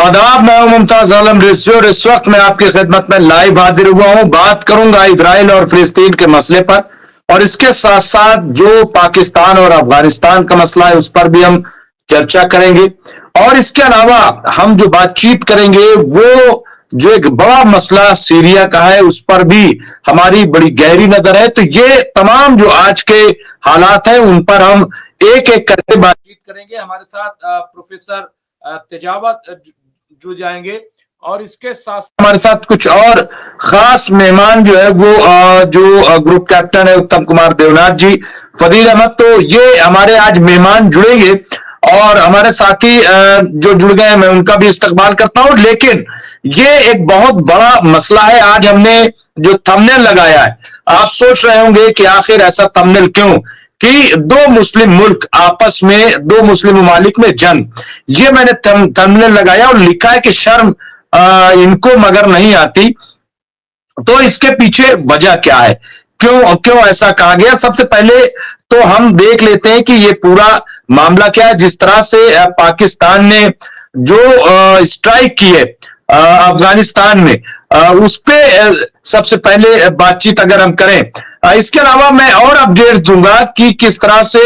आदाब, मैं हूं मुमताज आलम रिजवी और इस वक्त मैं आपकी खिदमत में लाइव हाजिर हुआ हूं। बात करूंगा इजराइल और फिलिस्तीन के मसले पर और इसके साथ साथ जो पाकिस्तान और अफगानिस्तान का मसला है उस पर भी हम चर्चा करेंगे। और इसके अलावा हम जो बातचीत करेंगे वो जो एक बड़ा मसला सीरिया का है उस पर भी हमारी बड़ी गहरी नजर है। तो ये तमाम जो आज के हालात हैं उन पर हम एक एक करके बातचीत करेंगे। हमारे साथ प्रोफेसर तेजावत जुड़ जाएंगे और इसके साथ हमारे साथ कुछ और खास मेहमान जो है वो जो ग्रुप कैप्टन है उत्तम कुमार देवनाथ जी, फदील अहमद, तो ये हमारे आज मेहमान जुड़ेंगे और हमारे साथी जो जुड़ गए हैं मैं उनका भी इस्तकबाल करता हूं। लेकिन ये एक बहुत बड़ा मसला है। आज हमने जो थंबनेल लगाया है, आप सोच रहे होंगे कि आखिर ऐसा थंबनेल क्यों कि दो मुस्लिम मुल्क आपस में, दो मुस्लिम ममालिक में जंग, ये मैंने थंबनेल लगाया और लिखा है कि शर्म इनको मगर नहीं आती। तो इसके पीछे वजह क्या है, क्यों क्यों ऐसा कहा गया? सबसे पहले तो हम देख लेते हैं कि ये पूरा मामला क्या है। जिस तरह से पाकिस्तान ने जो स्ट्राइक की है अफगानिस्तान में, उस पे सबसे पहले बातचीत अगर हम करें। इसके अलावा मैं और अपडेट्स दूंगा कि किस तरह से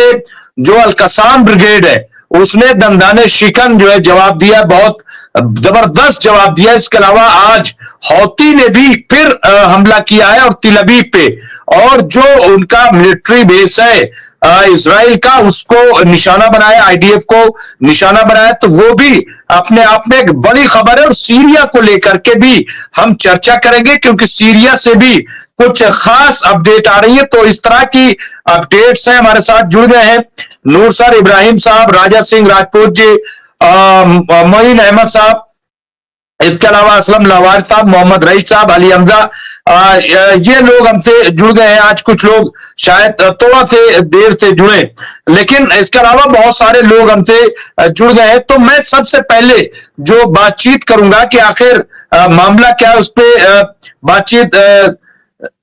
जो अल-कसाम ब्रिगेड है उसने दंदाने शिकन जो है जवाब दिया, बहुत जबरदस्त जवाब दिया। इसके अलावा आज हौती ने भी फिर हमला किया है और तिल अबीब पे, और जो उनका मिलिट्री बेस है इजराइल का उसको निशाना बनाया, आईडीएफ को निशाना बनाया। तो वो भी अपने आप में एक बड़ी खबर है। और सीरिया को लेकर के भी हम चर्चा करेंगे क्योंकि सीरिया से भी कुछ खास अपडेट आ रही है। तो इस तरह की अपडेट्स हैं। हमारे साथ जुड़ गए हैं नूर सर, इब्राहिम साहब, राजा सिंह राजपूत जी, मोइन अहमद साहब, इसके अलावा असलम लवार साहब, मोहम्मद रईस साहब, अली हमजा, ये लोग हमसे जुड़ गए हैं। आज कुछ लोग शायद थोड़ा से देर से जुड़े, लेकिन इसके अलावा बहुत सारे लोग हमसे जुड़ गए हैं। तो मैं सबसे पहले जो बातचीत करूंगा कि आखिर मामला क्या है, उस पर बातचीत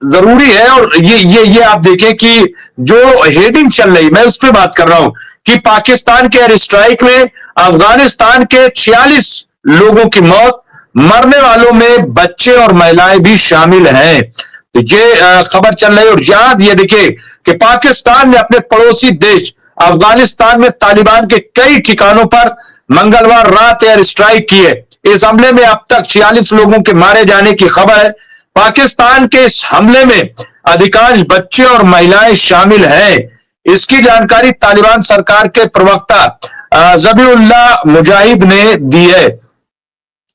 जरूरी है। और ये आप देखें कि जो हेडिंग चल रही, मैं उस पर बात कर रहा हूं कि पाकिस्तान के एयर स्ट्राइक में अफगानिस्तान के 46 लोगों की मौत, मरने वालों में बच्चे और महिलाएं भी शामिल हैं। तो ये खबर चल रही है। और याद ये देखिए कि पाकिस्तान ने अपने पड़ोसी देश अफगानिस्तान में तालिबान के कई ठिकानों पर मंगलवार रात एयर स्ट्राइक की है। इस हमले में अब तक 46 लोगों के मारे जाने की खबर है। पाकिस्तान के इस हमले में अधिकांश बच्चे और महिलाएं शामिल हैं। इसकी जानकारी तालिबान सरकार के प्रवक्ता जबीउल्लाह मुजाहिद ने दी है।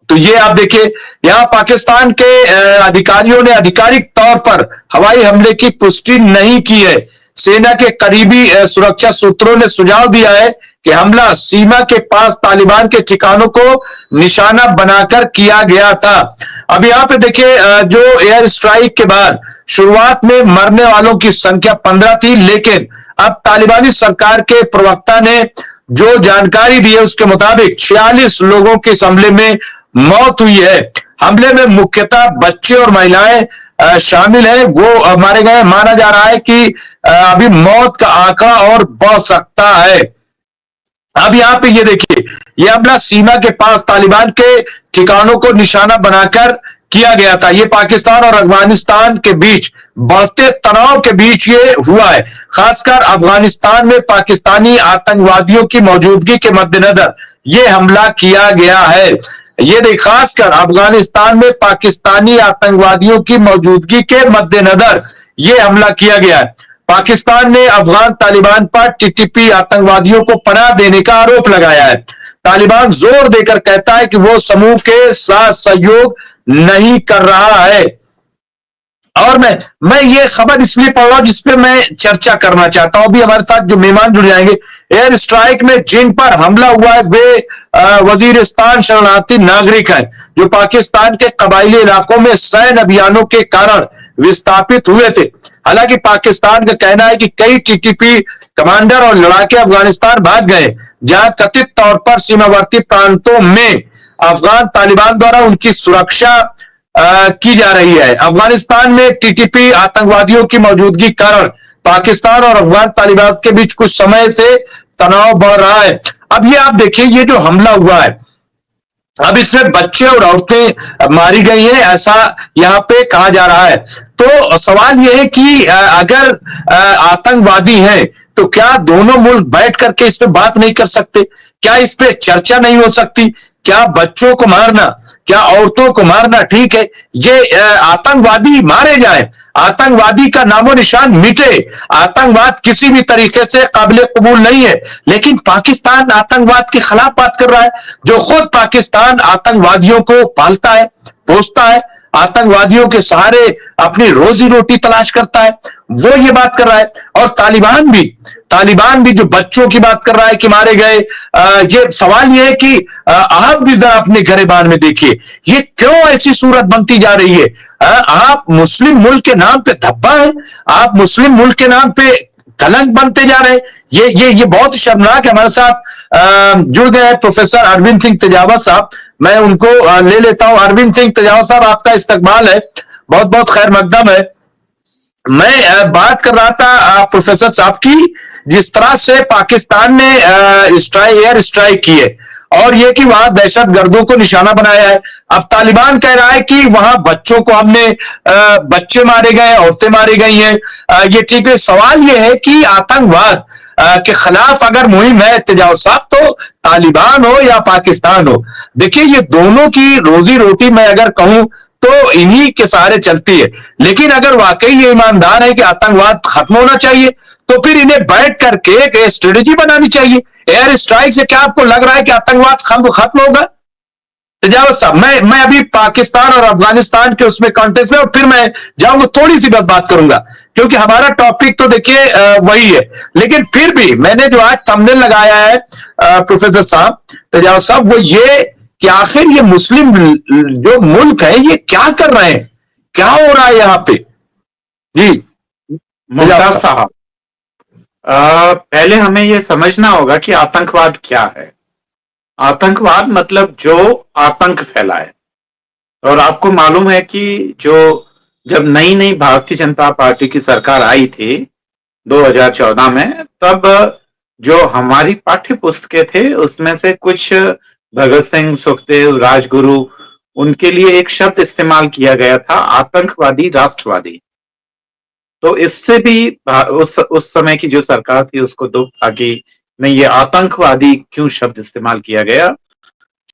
तो ये आप देखिए, यहां पाकिस्तान के अधिकारियों ने आधिकारिक तौर पर हवाई हमले की पुष्टि नहीं की है। सेना के करीबी सुरक्षा सूत्रों ने सुझाव दिया है कि हमला सीमा के पास तालिबान के ठिकानों को निशाना बनाकर किया गया था। अब यहाँ पे देखिए, जो एयर स्ट्राइक के बाद शुरुआत में मरने वालों की संख्या 15 थी, लेकिन अब तालिबानी सरकार के प्रवक्ता ने जो जानकारी दी है उसके मुताबिक 46 लोगों के इस हमले में मौत हुई है। हमले में मुख्यतः बच्चे और महिलाएं शामिल हैं। वो मारे गए। माना जा रहा है कि अभी मौत का आंकड़ा और बढ़ सकता है। अब यहाँ पे ये देखिए, ये हमला सीमा के पास तालिबान के ठिकानों को निशाना बनाकर किया गया था। ये पाकिस्तान और अफगानिस्तान के बीच बढ़ते तनाव के बीच ये हुआ है। खासकर अफगानिस्तान में पाकिस्तानी आतंकवादियों की मौजूदगी के मद्देनजर ये हमला किया गया है। ये देख, खासकर अफगानिस्तान में पाकिस्तानी आतंकवादियों की मौजूदगी के मद्देनजर ये हमला किया गया है। पाकिस्तान ने अफगान तालिबान पर टीटीपी आतंकवादियों को पनाह देने का आरोप लगाया है। तालिबान जोर देकर कहता है कि वो समूह के साथ सहयोग नहीं कर रहा है। और मैं ये खबर इसलिए पढ़ रहा हूं जिसपे मैं चर्चा करना चाहता हूं। अभी हमारे साथ जो मेहमान जुड़ जाएंगे, एयर स्ट्राइक में जिन पर हमला हुआ है वे वजीरिस्तान शरणार्थी नागरिक हैं जो पाकिस्तान के कबायली इलाकों में सैन्य अभियानों के कारण विस्थापित हुए थे। हालांकि पाकिस्तान का कहना है कि कई टीटीपी कमांडर और लड़ाके अफगानिस्तान भाग गए, जहां कथित तौर पर सीमावर्ती प्रांतों में अफगान तालिबान द्वारा उनकी सुरक्षा की जा रही है। अफगानिस्तान में टीटीपी आतंकवादियों की मौजूदगी कारण पाकिस्तान और अफगान तालिबान के बीच कुछ समय से तनाव बढ़ रहा है। अब ये आप देखिए, ये जो हमला हुआ है अब इसमें बच्चे और औरतें मारी गई हैं, ऐसा यहाँ पे कहा जा रहा है। तो सवाल यह है कि अगर आतंकवादी हैं तो क्या दोनों मुल्क बैठ करके इस पे बात नहीं कर सकते? क्या इस पे चर्चा नहीं हो सकती? क्या बच्चों को मारना, क्या औरतों को मारना ठीक है? ये आतंकवादी मारे जाए, आतंकवादी का नामो निशान मिटे, आतंकवाद किसी भी तरीके से काबिल कबूल नहीं है। लेकिन पाकिस्तान आतंकवाद के खिलाफ बात कर रहा है, जो खुद पाकिस्तान आतंकवादियों को पालता है, पोसता है, आतंकवादियों के सहारे अपनी रोजी रोटी तलाश करता है, वो ये बात कर रहा है। और तालिबान भी जो बच्चों की बात कर रहा है कि मारे गए, ये सवाल ये है कि आप भी जरा अपने गरेबान में देखिए, ये क्यों ऐसी सूरत बनती जा रही है? आप मुस्लिम मुल्क के नाम पे धब्बा है, आप मुस्लिम मुल्क के नाम पे कलंक बनते जा रहे हैं। ये बहुत शर्मनाक है। हमारे साथ जुड़ गए हैं प्रोफेसर अरविंद सिंह तेजावत साहब, मैं उनको ले लेता हूं। अरविंद सिंह तेजावत साहब, आपका इस्तकबाल है, बहुत बहुत खैर मकदम है। मैं बात कर रहा था प्रोफेसर साहब की, जिस तरह से पाकिस्तान ने एयर स्ट्राइक की है और ये कि वहां दहशत गर्दों को निशाना बनाया है। अब तालिबान कह रहा है कि वहां बच्चों को हमने बच्चे मारे गए, औरतें मारी गई हैं। ये ठीक है। सवाल ये है कि आतंकवाद के खिलाफ अगर मुहिम है तेजाब साहब, तो तालिबान हो या पाकिस्तान हो, देखिए ये दोनों की रोजी रोटी मैं अगर कहूं तो इन्हीं के सहारे चलती है। लेकिन अगर वाकई ये ईमानदार है कि आतंकवाद खत्म होना चाहिए, तो फिर इन्हें बैठ करके एक स्ट्रेटेजी बनानी चाहिए। एयर स्ट्राइक से क्या आपको लग रहा है कि आतंकवाद खत्म होगा? तजावत साहब, मैं अभी पाकिस्तान और अफगानिस्तान के उसमें कॉन्टेक्स्ट में, और फिर मैं जाऊंगा थोड़ी सी बस बात करूंगा, क्योंकि हमारा टॉपिक तो देखिए वही है। लेकिन फिर भी मैंने जो आज थंबनेल लगाया है प्रोफेसर साहब, तजावत साहब, वो ये कि आखिर ये मुस्लिम जो मुल्क है ये क्या कर रहे हैं, क्या हो रहा है यहाँ पे? जी मुमताज साहब, पहले हमें यह समझना होगा कि आतंकवाद क्या है। आतंकवाद मतलब जो आतंक फैलाए। और आपको मालूम है कि जो जब नई नई भारतीय जनता पार्टी की सरकार आई थी 2014 में, तब जो हमारी पाठ्य पुस्तकें थे उसमें से कुछ भगत सिंह, सुखदेव, राजगुरु, उनके लिए एक शब्द इस्तेमाल किया गया था, आतंकवादी राष्ट्रवादी। तो इससे भी उस समय की जो सरकार थी उसको दुख था कि नहीं, ये आतंकवादी क्यों शब्द इस्तेमाल किया गया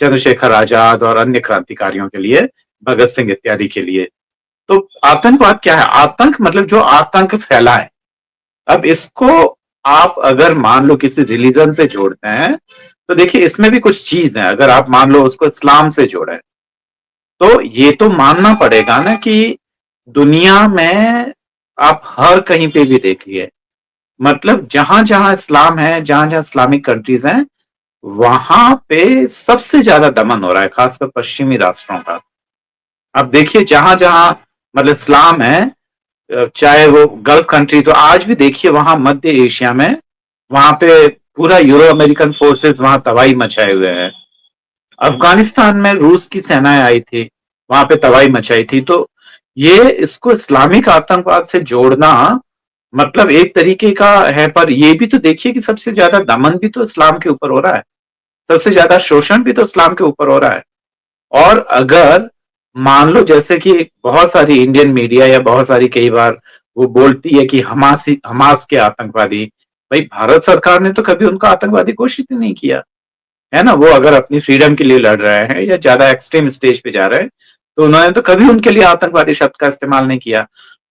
चंद्रशेखर आजाद और अन्य क्रांतिकारियों के लिए, भगत सिंह इत्यादि के लिए। तो आतंकवाद क्या है? आतंक मतलब जो आतंक फैलाए। अब इसको आप अगर मान लो किसी रिलीजन से जोड़ते हैं, तो देखिए इसमें भी कुछ चीज है। अगर आप मान लो उसको इस्लाम से जोड़े, तो ये तो मानना पड़ेगा ना कि दुनिया में आप हर कहीं पे भी देखिए, मतलब जहां जहां इस्लाम है, जहां जहां इस्लामिक कंट्रीज हैं, वहां पे सबसे ज्यादा दमन हो रहा है, खासकर पश्चिमी राष्ट्रों का। अब देखिए जहां जहां मतलब इस्लाम है, चाहे वो गल्फ कंट्रीज हो, आज भी देखिए वहां मध्य एशिया में, वहां पे पूरा यूरो अमेरिकन फोर्सेस वहां तबाही मचाए हुए हैं। अफगानिस्तान में रूस की सेनाएं आई थी, वहां पे तबाही मचाई थी। तो ये इसको इस्लामिक आतंकवाद से जोड़ना मतलब एक तरीके का है, पर ये भी तो देखिए कि सबसे ज्यादा दमन भी तो इस्लाम के ऊपर हो रहा है, सबसे ज्यादा शोषण भी तो इस्लाम के ऊपर हो रहा है। और अगर मान लो जैसे कि बहुत सारी इंडियन मीडिया या बहुत सारी कई बार वो बोलती है कि हमास के आतंकवादी, भाई भारत सरकार ने तो कभी उनका आतंकवादी घोषित ही नहीं किया है ना। वो अगर अपनी फ्रीडम के लिए लड़ रहे हैं या ज्यादा एक्सट्रीम स्टेज पे जा रहे हैं, तो उन्होंने तो कभी उनके लिए आतंकवादी शब्द का इस्तेमाल नहीं किया।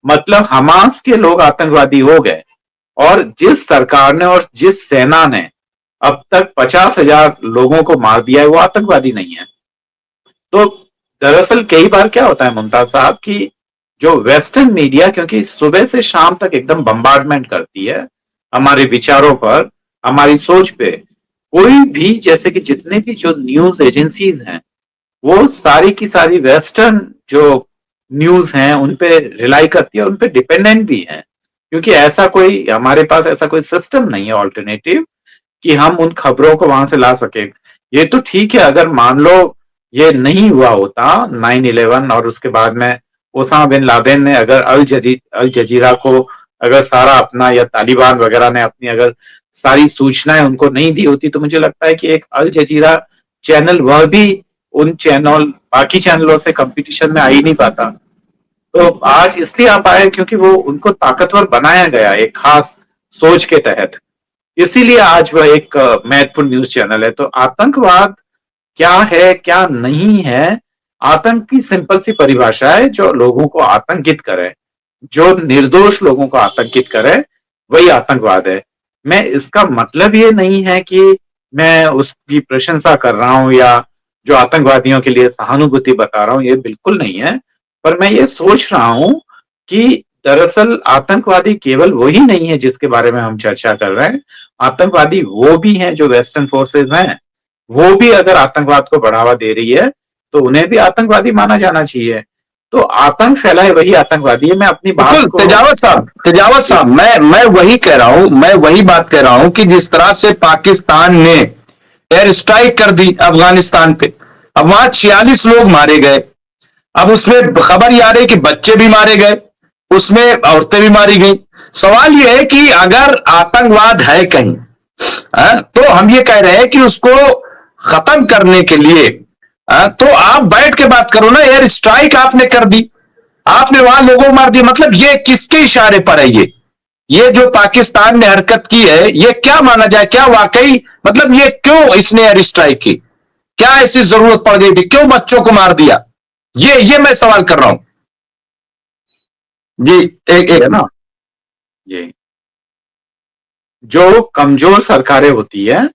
मतलब हमास के लोग आतंकवादी हो गए, और जिस सरकार ने और जिस सेना ने अब तक 50,000 लोगों को मार दिया है, वो आतंकवादी नहीं है। तो दरअसल कई बार क्या होता है मुमताज साहब कि जो वेस्टर्न मीडिया, क्योंकि सुबह से शाम तक एकदम बम्बार्डमेंट करती है हमारे विचारों पर, हमारी सोच पे, कोई भी जैसे कि जितने भी जो न्यूज एजेंसीज हैं, वो सारी की सारी वेस्टर्न जो न्यूज हैं उन पे रिलाई करती है, उन पे डिपेंडेंट भी है। क्योंकि ऐसा कोई हमारे पास ऐसा कोई सिस्टम नहीं है ऑल्टरनेटिव कि हम उन खबरों को वहां से ला सके। ये तो ठीक है अगर मान लो ये नहीं हुआ होता 9/11 और उसके बाद में ओसामा बिन लादेन ने अगर अल जजीरा को अगर सारा अपना, या तालिबान वगैरह ने अपनी अगर सारी सूचनाएं उनको नहीं दी होती, तो मुझे लगता है कि एक अल जजीरा चैनल वह भी उन चैनल बाकी चैनलों से कंपटीशन में आ ही नहीं पाता। तो आज इसलिए आ पाए क्योंकि वो उनको ताकतवर बनाया गया एक खास सोच के तहत, इसीलिए आज वह एक महत्वपूर्ण न्यूज चैनल है। तो आतंकवाद क्या है क्या नहीं है, आतंक की सिंपल सी परिभाषा है, जो लोगों को आतंकित करे, जो निर्दोष लोगों को आतंकित करे, वही आतंकवाद है। मैं इसका मतलब ये नहीं है कि मैं उसकी प्रशंसा कर रहा हूं या जो आतंकवादियों के लिए सहानुभूति बता रहा हूं, ये बिल्कुल नहीं है। पर मैं ये सोच रहा हूं कि दरअसल आतंकवादी केवल वही नहीं है जिसके बारे में हम चर्चा कर रहे हैं, आतंकवादी वो भी हैं जो वेस्टर्न फोर्सेस हैं, वो भी अगर आतंकवाद को बढ़ावा दे रही है तो उन्हें भी आतंकवादी माना जाना चाहिए। तो आतंक फैलाए वही आतंकवादी है। मैं अपनी बात बिल्कुल को तेजावत साहब, मैं वही कह रहा हूं, मैं वही बात कह रहा हूं कि जिस तरह से पाकिस्तान ने एयर स्ट्राइक कर दी अफगानिस्तान पे, अब वहां 46 लोग मारे गए, अब उसमें खबर ये आ रही कि बच्चे भी मारे गए, उसमें औरतें भी मारी गई। सवाल यह है कि अगर आतंकवाद है कहीं, तो हम ये कह रहे हैं कि उसको खत्म करने के लिए तो आप बैठ के बात करो ना। एयर स्ट्राइक आपने कर दी, आपने वहां लोगों को मार दिया, मतलब ये किसके इशारे पर है? ये जो पाकिस्तान ने हरकत की है, ये क्या माना जाए? क्या वाकई मतलब ये क्यों इसने एयर स्ट्राइक की? क्या ऐसी जरूरत पड़ गई थी? क्यों बच्चों को मार दिया? ये मैं सवाल कर रहा हूं जी। एक है ना, ये जो कमजोर सरकारें होती है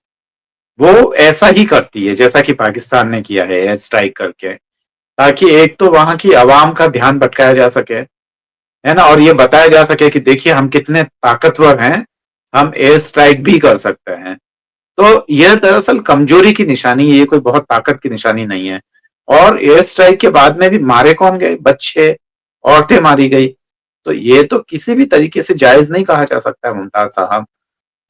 वो ऐसा ही करती है जैसा कि पाकिस्तान ने किया है एयर स्ट्राइक करके, ताकि एक तो वहां की आवाम का ध्यान भटकाया जा सके, है ना, और ये बताया जा सके कि देखिए हम कितने ताकतवर हैं, हम एयर स्ट्राइक भी कर सकते हैं। तो यह दरअसल कमजोरी की निशानी है, ये कोई बहुत ताकत की निशानी नहीं है। और एयर स्ट्राइक के बाद में भी मारे कौन गए? बच्चे, औरतें मारी गई। तो ये तो किसी भी तरीके से जायज नहीं कहा जा सकता है मुमताज साहब।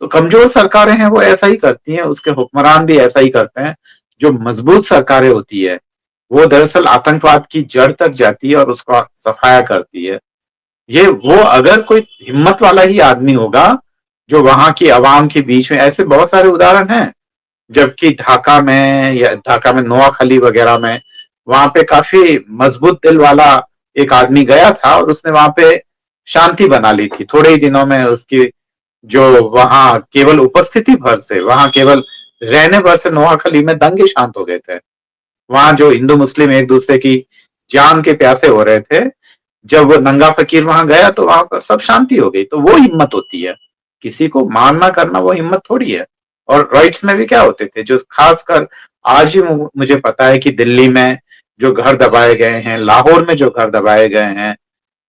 तो कमजोर सरकारें हैं वो ऐसा ही करती हैं, उसके हुक्मरान भी ऐसा ही करते हैं। जो मजबूत सरकारें होती है वो दरअसल आतंकवाद की जड़ तक जाती है और उसका सफाया करती है। ये वो अगर कोई हिम्मत वाला ही आदमी होगा जो वहां की आवाम के बीच में, ऐसे बहुत सारे उदाहरण हैं, जबकि ढाका में या ढाका में नोआखली वगैरह में वहां पे काफी मजबूत दिल वाला एक आदमी गया था और उसने वहां पे शांति बना ली थी। थोड़े ही दिनों में उसकी जो वहां केवल उपस्थिति भर से, वहां केवल रहने भर से नोआखली में दंगे शांत हो गए थे। वहां जो हिंदू मुस्लिम एक दूसरे की जान के प्यासे हो रहे थे, जब वो नंगा फकीर वहां गया तो वहां पर सब शांति हो गई। तो वो हिम्मत होती है, किसी को मारना करना वो हिम्मत थोड़ी है। और राइट्स में भी क्या होते थे, जो खासकर आज ही मुझे पता है कि दिल्ली में जो घर दबाए गए हैं, लाहौर में जो घर दबाए गए हैं,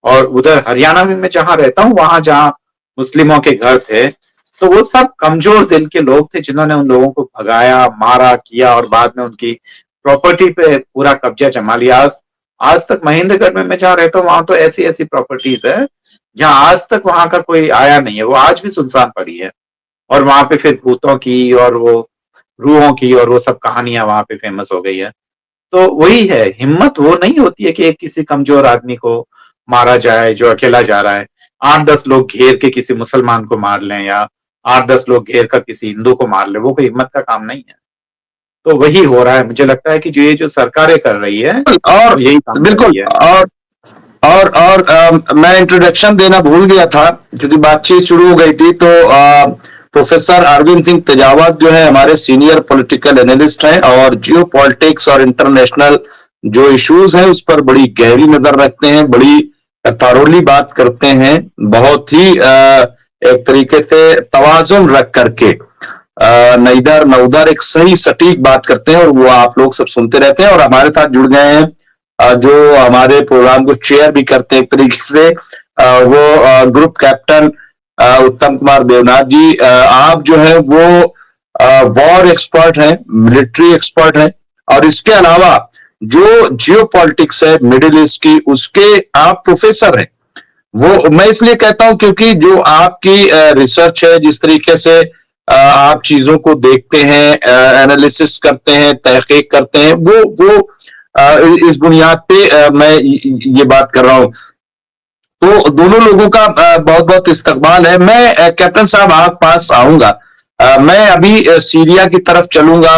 और उधर हरियाणा में मैं जहां रहता हूँ वहां जहां मुस्लिमों के घर थे, तो वो सब कमजोर दिल के लोग थे जिन्होंने उन लोगों को भगाया, मारा, किया और बाद में उनकी प्रॉपर्टी पे पूरा कब्जा जमा लिया। आज तक महेंद्रगढ़ में मैं जहाँ रहता हूँ वहां तो ऐसी ऐसी प्रॉपर्टीज है जहां आज तक वहां का कोई आया नहीं है, वो आज भी सुनसान पड़ी है। और वहां पे फिर भूतों की और वो रूहों की और वो सब कहानियां वहां पे फेमस हो गई है। तो वही है, हिम्मत वो नहीं होती है कि एक किसी कमजोर आदमी को मारा जाए जो अकेला जा रहा है। 8-10 लोग घेर के किसी मुसलमान को मार लें या 8-10 लोग घेर कर किसी हिंदू को मार ले, वो कोई हिम्मत का काम नहीं है। तो वही हो रहा है, मुझे लगता है कि जो सरकारें कर रही है और तो यही काम कर बिल्कुल रही है। मैं इंट्रोडक्शन देना भूल गया था क्योंकि बातचीत शुरू हो गई थी। तो प्रोफेसर अरविंद सिंह तेजावत जो है हमारे सीनियर पॉलिटिकल एनालिस्ट हैं और जियो पॉलिटिक्स और इंटरनेशनल जो इश्यूज हैं उस पर बड़ी गहरी नजर रखते हैं, बड़ी थारोली बात करते हैं, बहुत ही एक तरीके से तवाजुन रख करके न इधर न उधर एक सही सटीक बात करते हैं और वो आप लोग सब सुनते रहते हैं और हमारे साथ जुड़ गए हैं जो हमारे प्रोग्राम को चेयर भी करते हैं एक तरीके से वो ग्रुप कैप्टन उत्तम कुमार देवनाथ जी। आप जो है वो वॉर एक्सपर्ट हैं, मिलिट्री एक्सपर्ट हैं और इसके अलावा जो जियो पॉलिटिक्स है मिडिल ईस्ट की उसके आप प्रोफेसर हैं। वो मैं इसलिए कहता हूं क्योंकि जो आपकी रिसर्च है, जिस तरीके से आप चीजों को देखते हैं, एनालिसिस करते हैं, तहकीक करते हैं, वो इस बुनियाद पे मैं ये बात कर रहा हूं। तो दोनों लोगों का बहुत बहुत इस्तकबाल है। मैं कैप्टन साहब आप पास आऊंगा मैं अभी सीरिया की तरफ चलूंगा,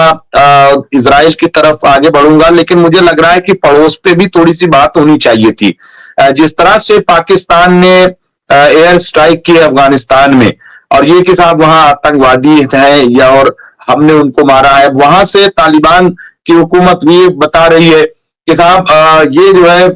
इजराइल की तरफ आगे बढ़ूंगा, लेकिन मुझे लग रहा है कि पड़ोस पे भी थोड़ी सी बात होनी चाहिए थी। जिस तरह से पाकिस्तान ने एयर स्ट्राइक की अफगानिस्तान में, और ये कि साहब वहां आतंकवादी हैं या और हमने उनको मारा है, वहां से तालिबान की हुकूमत ये बता रही है कि साहब ये जो है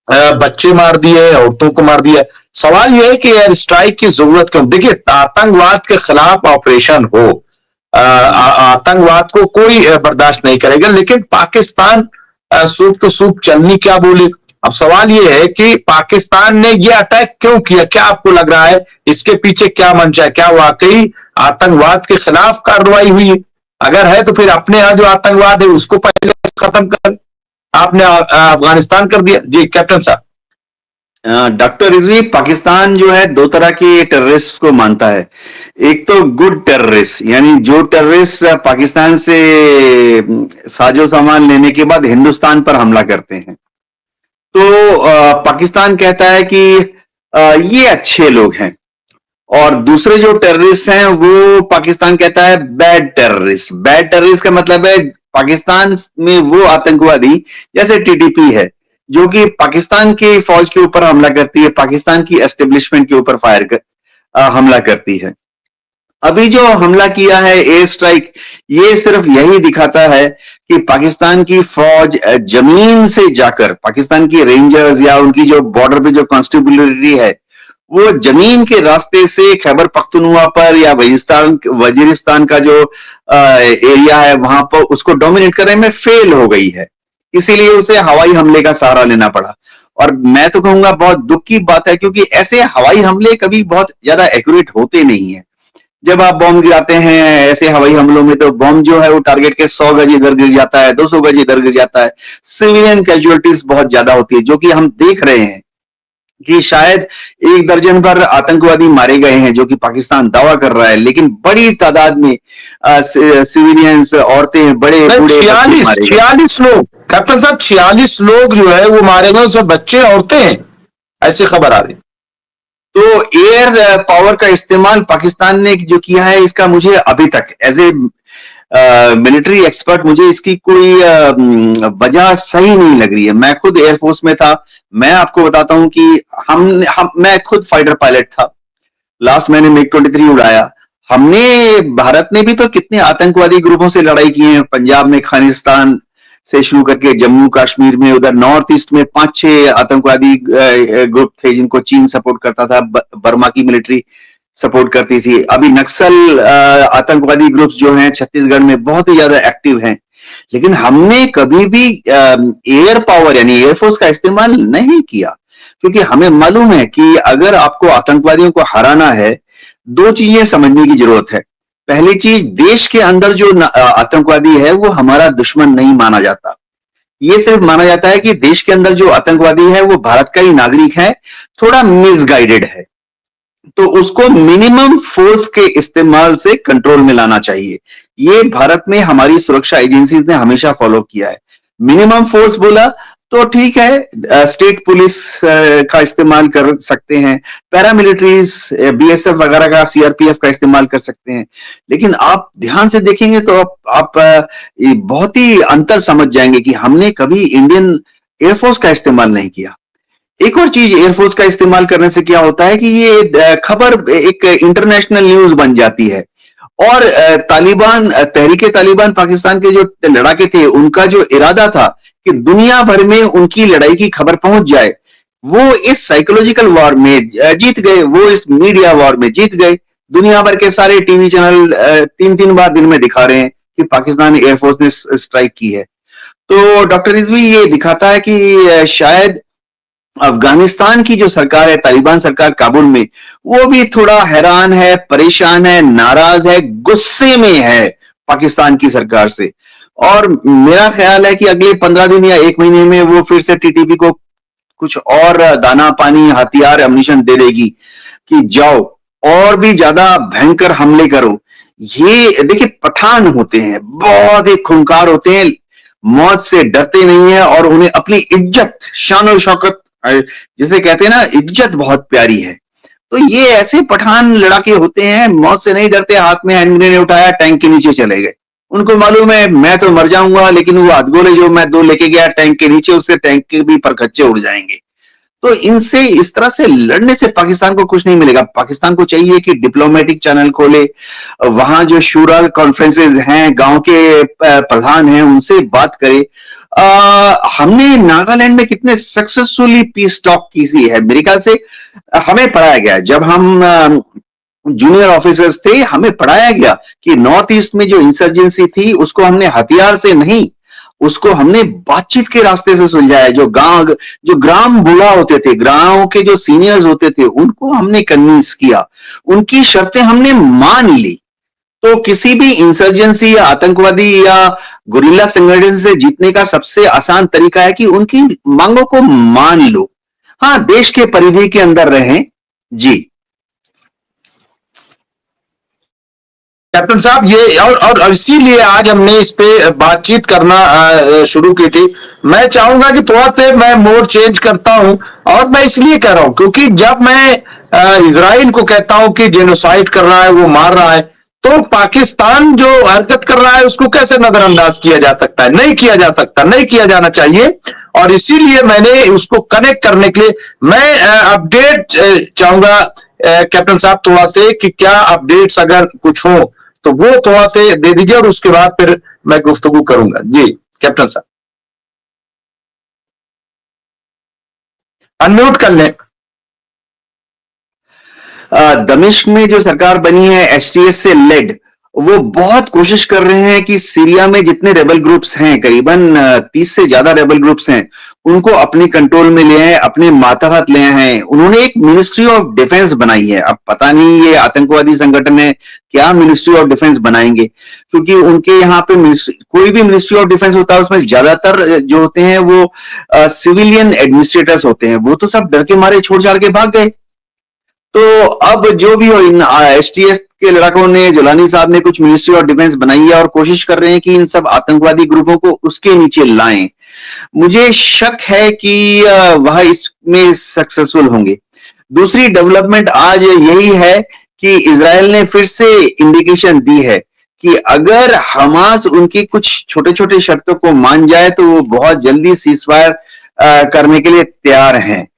बच्चे मार दिए, औरतों को मार दिया। सवाल यह है कि एयर स्ट्राइक की जरूरत क्यों? देखिए, आतंकवाद के खिलाफ ऑपरेशन हो, आतंकवाद को कोई बर्दाश्त नहीं करेगा, लेकिन पाकिस्तान सूप तो सूप चलनी क्या बोले। अब सवाल यह है कि पाकिस्तान ने यह अटैक क्यों किया? क्या आपको लग रहा है इसके पीछे क्या मंशा है? क्या वाकई आतंकवाद के खिलाफ कार्रवाई हुई है? अगर है तो फिर अपने यहां जो आतंकवाद है उसको पहले खत्म कर, आपने अफगानिस्तान कर दिया। जी कैप्टन साहब। डॉक्टर रिजवी, पाकिस्तान जो है दो तरह के टेररिस्ट को मानता है। एक तो गुड टेररिस्ट, यानी जो टेररिस्ट पाकिस्तान से साजो सामान लेने के बाद हिंदुस्तान पर हमला करते हैं, तो पाकिस्तान कहता है कि ये अच्छे लोग हैं। और दूसरे जो टेररिस्ट हैं वो पाकिस्तान कहता है बैड टेररिस्ट। बैड टेररिस्ट का मतलब है पाकिस्तान में वो आतंकवादी जैसे टीटीपी है, जो कि पाकिस्तान की फौज के ऊपर हमला करती है, पाकिस्तान की एस्टेब्लिशमेंट के ऊपर हमला करती है। अभी जो हमला किया है एयर स्ट्राइक, ये सिर्फ यही दिखाता है कि पाकिस्तान की फौज जमीन से जाकर, पाकिस्तान की रेंजर्स या उनकी जो बॉर्डर पे जो कॉन्स्टेबलरी है, वो जमीन के रास्ते से खैबर पख्तूनख्वा पर या वजीरिस्तान का जो एरिया है वहां पर उसको डोमिनेट करने में फेल हो गई है। इसीलिए उसे हवाई हमले का सहारा लेना पड़ा। और मैं तो कहूंगा बहुत दुख की बात है, क्योंकि ऐसे हवाई हमले कभी बहुत ज्यादा एक्यूरेट होते नहीं है। जब आप बॉम्ब गिराते हैं ऐसे हवाई हमलों में, तो बॉम्ब जो है वो टारगेट के 100 गज इधर गिर जाता है, 200 गज इधर गिर जाता है। सिविलियन कैजुअलिटीज बहुत ज्यादा होती है, जो कि हम देख रहे हैं कि शायद 1 दर्जन भर आतंकवादी मारे गए हैं, जो कि पाकिस्तान दावा कर रहा है, लेकिन बड़ी तादाद में सिविलियंस, औरतें, बड़े बूढ़े 46 लोग कैप्टन साहब, 46 लोग जो है वो मारे गए, सब बच्चे औरतें हैं, ऐसी खबर आ रही। तो एयर पावर का इस्तेमाल पाकिस्तान ने जो किया है, इसका मुझे अभी तक एज ए मिलिट्री एक्सपर्ट मुझे इसकी कोई वजह सही नहीं लग रही है। मैं खुद एयरफोर्स में था, मैं आपको बताता हूं कि मैं खुद फाइटर पायलट था। लास्ट मैंने मिग 23 उड़ाया। हमने, भारत ने भी तो कितने आतंकवादी ग्रुपों से लड़ाई की है, पंजाब में खालिस्तान से शुरू करके जम्मू कश्मीर में, उधर नॉर्थ ईस्ट में 5-6 आतंकवादी ग्रुप थे जिनको चीन सपोर्ट करता था, बर्मा की मिलिट्री सपोर्ट करती थी। अभी नक्सल आतंकवादी ग्रुप्स जो हैं छत्तीसगढ़ में बहुत ही ज्यादा एक्टिव हैं। लेकिन हमने कभी भी एयर पावर यानी एयरफोर्स का इस्तेमाल नहीं किया, क्योंकि हमें मालूम है कि अगर आपको आतंकवादियों को हराना है, 2 चीजें समझने की जरूरत है। पहली चीज, देश के अंदर जो आतंकवादी है वो हमारा दुश्मन नहीं माना जाता। ये सिर्फ माना जाता है कि देश के अंदर जो आतंकवादी है वो भारत का ही नागरिक है, थोड़ा मिसगाइडेड है, तो उसको मिनिमम फोर्स के इस्तेमाल से कंट्रोल में लाना चाहिए। ये भारत में हमारी सुरक्षा एजेंसीज ने हमेशा फॉलो किया है। मिनिमम फोर्स बोला तो ठीक है, स्टेट पुलिस का इस्तेमाल कर सकते हैं, पैरामिलिट्रीज, बीएसएफ वगैरह का, सीआरपीएफ का इस्तेमाल कर सकते हैं। लेकिन आप ध्यान से देखेंगे तो आप बहुत ही अंतर समझ जाएंगे कि हमने कभी इंडियन एयरफोर्स का इस्तेमाल नहीं किया। एक और चीज, एयरफोर्स का इस्तेमाल करने से क्या होता है कि ये खबर एक इंटरनेशनल न्यूज बन जाती है। और तालिबान, तहरीके तालिबान पाकिस्तान के जो लड़ाके थे, उनका जो इरादा था कि दुनिया भर में उनकी लड़ाई की खबर पहुंच जाए, वो इस साइकोलॉजिकल वॉर में जीत गए, वो इस मीडिया वॉर में जीत गए। दुनिया भर के सारे टीवी चैनल 3-3 बार दिन में दिखा रहे हैं कि पाकिस्तान एयरफोर्स ने स्ट्राइक की है। तो डॉक्टर रिजवी, ये दिखाता है कि शायद अफगानिस्तान की जो सरकार है, तालिबान सरकार काबुल में, वो भी थोड़ा हैरान है, परेशान है, नाराज है, गुस्से में है पाकिस्तान की सरकार से। और मेरा ख्याल है कि अगले 15 दिन या 1 महीने में वो फिर से टीटीपी को कुछ और दाना पानी, हथियार, एम्युनिशन दे देगी कि जाओ और भी ज्यादा भयंकर हमले करो। ये देखिए, पठान होते हैं, बहुत ही खूंखार होते हैं, मौत से डरते नहीं है, और उन्हें अपनी इज्जत, शान और शौकत जिसे कहते हैं ना, इज्जत बहुत प्यारी है। तो ये ऐसे पठान लड़ाके होते हैं, मौत से नहीं डरते, हाथ में हैंड ग्रेनेड उठाया, टैंक के नीचे चले गए। उनको मालूम है मैं तो मर जाऊंगा, लेकिन वो हथगोले जो मैं 2 लेके गया टैंक के नीचे, उससे टैंक के भी परखच्चे उड़ जाएंगे। तो इनसे इस तरह से लड़ने से पाकिस्तान को कुछ नहीं मिलेगा। पाकिस्तान को चाहिए कि डिप्लोमेटिक चैनल खोले, वहां जो शूरा कॉन्फ्रेंसेज हैं, गांव के प्रधान हैं, उनसे बात करे। हमने नागालैंड में कितने सक्सेसफुली पीस टॉक की सी है, मेरे ख्याल से हमें पढ़ाया गया जब हम जूनियर ऑफिसर्स थे, हमें पढ़ाया गया कि नॉर्थ ईस्ट में जो इंसर्जेंसी थी उसको हमने हथियार से नहीं, उसको हमने बातचीत के रास्ते से सुलझाया। जो ग्राम बुला होते थे, गांव के जो सीनियर्स होते थे, उनको हमने कन्विंस किया, उनकी शर्तें हमने मान ली। तो किसी भी इंसर्जेंसी या आतंकवादी या गुरिल्ला संगठन से जीतने का सबसे आसान तरीका है कि उनकी मांगों को मान लो। हाँ, देश के परिधि के अंदर रहें। जी कैप्टन साहब, ये और इसीलिए आज हमने इस पे बातचीत करना शुरू की थी। मैं चाहूंगा कि थोड़ा से मैं मोड चेंज करता हूं, और मैं इसलिए कह रहा हूं क्योंकि जब मैं इजराइल को कहता हूं कि जेनोसाइड कर रहा है, वो मार रहा है, तो पाकिस्तान जो हरकत कर रहा है उसको कैसे नजरअंदाज किया जा सकता है? नहीं किया जा सकता, नहीं किया जाना चाहिए। और इसीलिए मैंने उसको कनेक्ट करने के लिए मैं अपडेट चाहूंगा कैप्टन साहब थोड़ा से, कि क्या अपडेट्स अगर कुछ हो तो वो थोड़ा से दे दीजिए, और उसके बाद फिर मैं गुफ्तगू करूंगा। जी कैप्टन साहब, अनम्यूट कर लें। दमिश्क में जो सरकार बनी है एसटीएस से लेड, वो बहुत कोशिश कर रहे हैं कि सीरिया में जितने रेबल ग्रुप्स हैं, करीबन 30 से ज्यादा रेबल ग्रुप्स हैं, उनको अपने कंट्रोल में ले आए, अपने मातहत ले आए हैं। उन्होंने एक मिनिस्ट्री ऑफ डिफेंस बनाई है। अब पता नहीं ये आतंकवादी संगठन है क्या मिनिस्ट्री ऑफ डिफेंस बनाएंगे, क्योंकि उनके यहाँ पे कोई भी मिनिस्ट्री ऑफ डिफेंस होता है उसमें ज्यादातर जो होते हैं वो सिविलियन एडमिनिस्ट्रेटर्स होते हैं। वो तो सब डर के मारे छोड़ छाड़ के भाग गए। तो अब जो भी हो, इन एसटीएस के लड़ाकों ने, जोलानी साहब ने कुछ मिनिस्ट्री ऑफ डिफेंस बनाई है और कोशिश कर रहे हैं कि इन सब आतंकवादी ग्रुपों को उसके नीचे लाएं। मुझे शक है कि वह इसमें सक्सेसफुल होंगे। दूसरी डेवलपमेंट आज यही है कि इजराइल ने फिर से इंडिकेशन दी है कि अगर हमास उनकी कुछ छोटे छोटे शर्तों को मान जाए तो वो बहुत जल्दी सीजफायर करने के लिए तैयार हैं।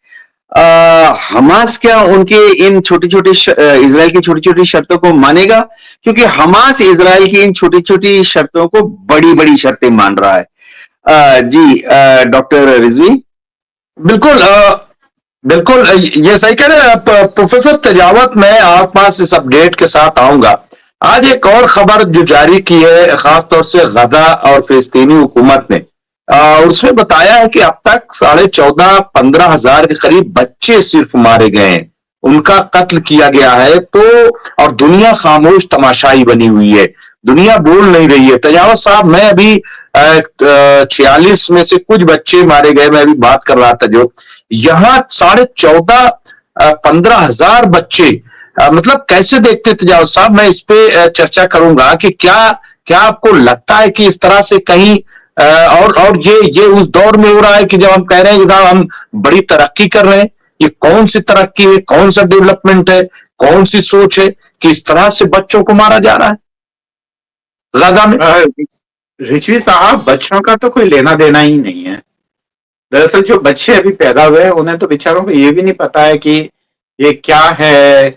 हमास क्या उनके इन छोटी छोटी इजराइल की छोटी छोटी शर्तों को मानेगा? क्योंकि हमास इजराइल की इन छोटी छोटी शर्तों को बड़ी बड़ी शर्तें मान रहा है। जी डॉक्टर रिजवी। बिल्कुल बिल्कुल, ये सही कह रहे हैं प्रोफेसर तेजावत। मैं आप पास इस अपडेट के साथ आऊंगा। आज एक और खबर जो जारी की है खासतौर से गजा और फिलिस्तीनी हुकूमत ने, उसमें बताया है कि अब तक 14,000-15,000 के करीब बच्चे सिर्फ मारे गए हैं, उनका कत्ल किया गया है। तो और दुनिया खामोश तमाशाई बनी हुई है, दुनिया बोल नहीं रही है। तजावत साहब, मैं अभी 46 में से कुछ बच्चे मारे गए, मैं अभी बात कर रहा था, जो यहाँ 14,500-15,000 बच्चे, मतलब कैसे देखते तजावत साहब? मैं इस पे चर्चा करूंगा कि क्या आपको लगता है कि इस तरह से कहीं और ये उस दौर में हो रहा है कि जब हम कह रहे हैं कि हम बड़ी तरक्की कर रहे हैं? ये कौन सी तरक्की है, कौन सा डेवलपमेंट है, कौन सी सोच है कि इस तरह से बच्चों को मारा जा रहा है गजा में? रिजवी साहब, बच्चों का तो कोई लेना देना ही नहीं है। दरअसल जो बच्चे अभी पैदा हुए हैं उन्हें तो बेचारों को ये भी नहीं पता है कि ये क्या है,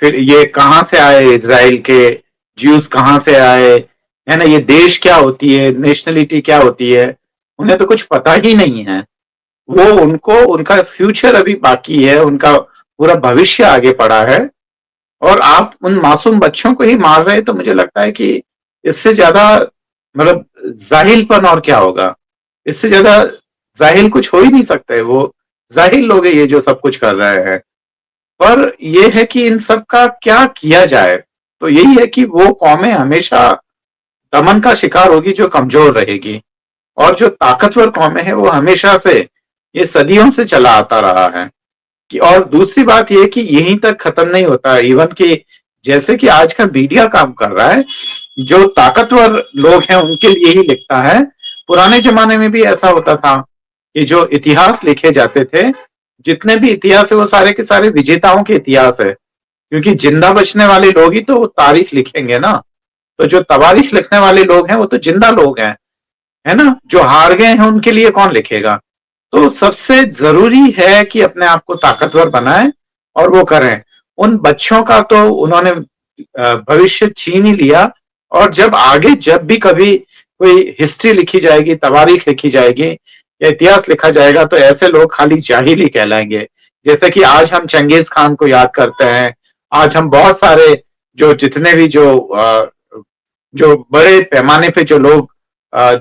फिर ये कहाँ से आए, इजराइल के ज्यूज कहाँ से आए, है ना, ये देश क्या होती है, नेशनलिटी क्या होती है, उन्हें तो कुछ पता ही नहीं है। वो उनका फ्यूचर अभी बाकी है, उनका पूरा भविष्य आगे पड़ा है, और आप उन मासूम बच्चों को ही मार रहे हैं। तो मुझे लगता है कि इससे ज्यादा मतलब जाहिलपन और क्या होगा, इससे ज्यादा जाहिल कुछ हो ही नहीं सकता है। वो जाहिल लोग हैं ये जो सब कुछ कर रहे हैं। पर यह है कि इन सब का क्या किया जाए, तो यही है कि वो कौमें हमेशा दमन का शिकार होगी जो कमजोर रहेगी, और जो ताकतवर कौमें हैं वो हमेशा से, ये सदियों से चला आता रहा है। कि और दूसरी बात यह कि यहीं तक खत्म नहीं होता, इवन कि जैसे कि आज का मीडिया काम कर रहा है, जो ताकतवर लोग हैं उनके लिए ही लिखता है। पुराने जमाने में भी ऐसा होता था कि जो इतिहास लिखे जाते थे, जितने भी इतिहास है वो सारे के सारे विजेताओं के इतिहास है। क्योंकि जिंदा बचने वाले लोग ही तो तारीख लिखेंगे ना। तो जो तवारीख लिखने वाले लोग हैं वो तो जिंदा लोग हैं, है ना। जो हार गए हैं उनके लिए कौन लिखेगा। तो सबसे जरूरी है कि अपने आप को ताकतवर बनाएं और वो करें। उन बच्चों का तो उन्होंने भविष्य छीन ही लिया, और जब आगे जब भी कभी कोई हिस्ट्री लिखी जाएगी, तवारीख लिखी जाएगी या इतिहास लिखा जाएगा, तो ऐसे लोग खाली जाहिल ही कहलाएंगे। जैसे कि आज हम चंगेज खान को याद करते हैं, आज हम बहुत सारे जो जितने भी जो बड़े पैमाने पे जो लोग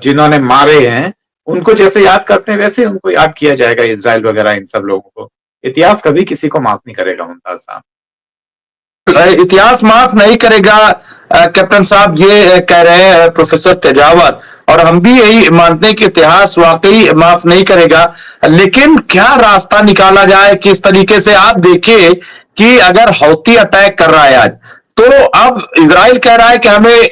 जिन्होंने मारे हैं उनको जैसे याद करते हैं, वैसे उनको याद किया जाएगा, इजराइल वगैरह इन सब लोगों को। इतिहास कभी किसी को माफ नहीं करेगा मुमताज साहब। इतिहास माफ नहीं करेगा कैप्टन साहब, ये कह रहे हैं प्रोफेसर तेजावत, और हम भी यही मानते हैं कि इतिहास वाकई माफ नहीं करेगा। लेकिन क्या रास्ता निकाला जाए, किस तरीके से। आप देखिए कि अगर हौती अटैक कर रहा है आज, तो अब इजराइल कह रहा है कि हमें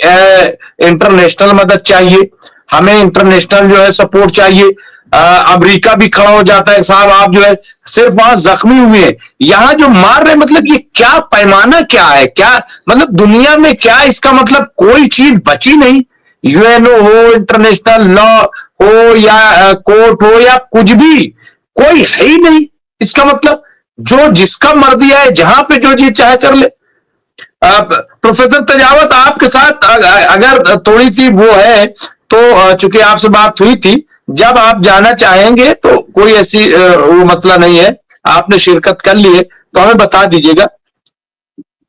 इंटरनेशनल मदद चाहिए, हमें इंटरनेशनल जो है सपोर्ट चाहिए। अमेरिका भी खड़ा हो जाता है, साहब आप जो है सिर्फ वहां जख्मी हुए हैं, यहाँ जो मार रहे, मतलब ये क्या पैमाना क्या है, क्या मतलब दुनिया में क्या इसका मतलब कोई चीज बची नहीं। यूएनओ हो, इंटरनेशनल लॉ हो या कोर्ट हो या कुछ भी, कोई है ही नहीं। इसका मतलब जो जिसका मर्जी है, जहां पे जो जी चाहे कर ले। प्रोफेसर तेजावत आपके साथ अगर थोड़ी सी वो है तो, चूंकि आपसे बात हुई थी, जब आप जाना चाहेंगे तो कोई ऐसी वो मसला नहीं है, आपने शिरकत कर ली है तो हमें बता दीजिएगा।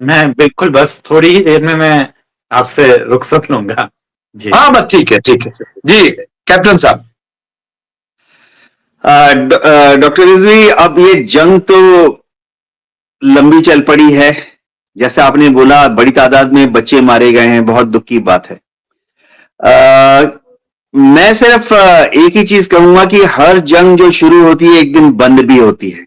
मैं बिल्कुल, बस थोड़ी ही देर में मैं आपसे रुखसत लूंगा जी। हाँ बस ठीक है, ठीक है जी। कैप्टन साहब। डॉक्टर रिजवी, अब ये जंग तो लंबी चल पड़ी है, जैसे आपने बोला बड़ी तादाद में बच्चे मारे गए हैं, बहुत दुख की बात है। मैं सिर्फ एक ही चीज कहूंगा कि हर जंग जो शुरू होती है एक दिन बंद भी होती है।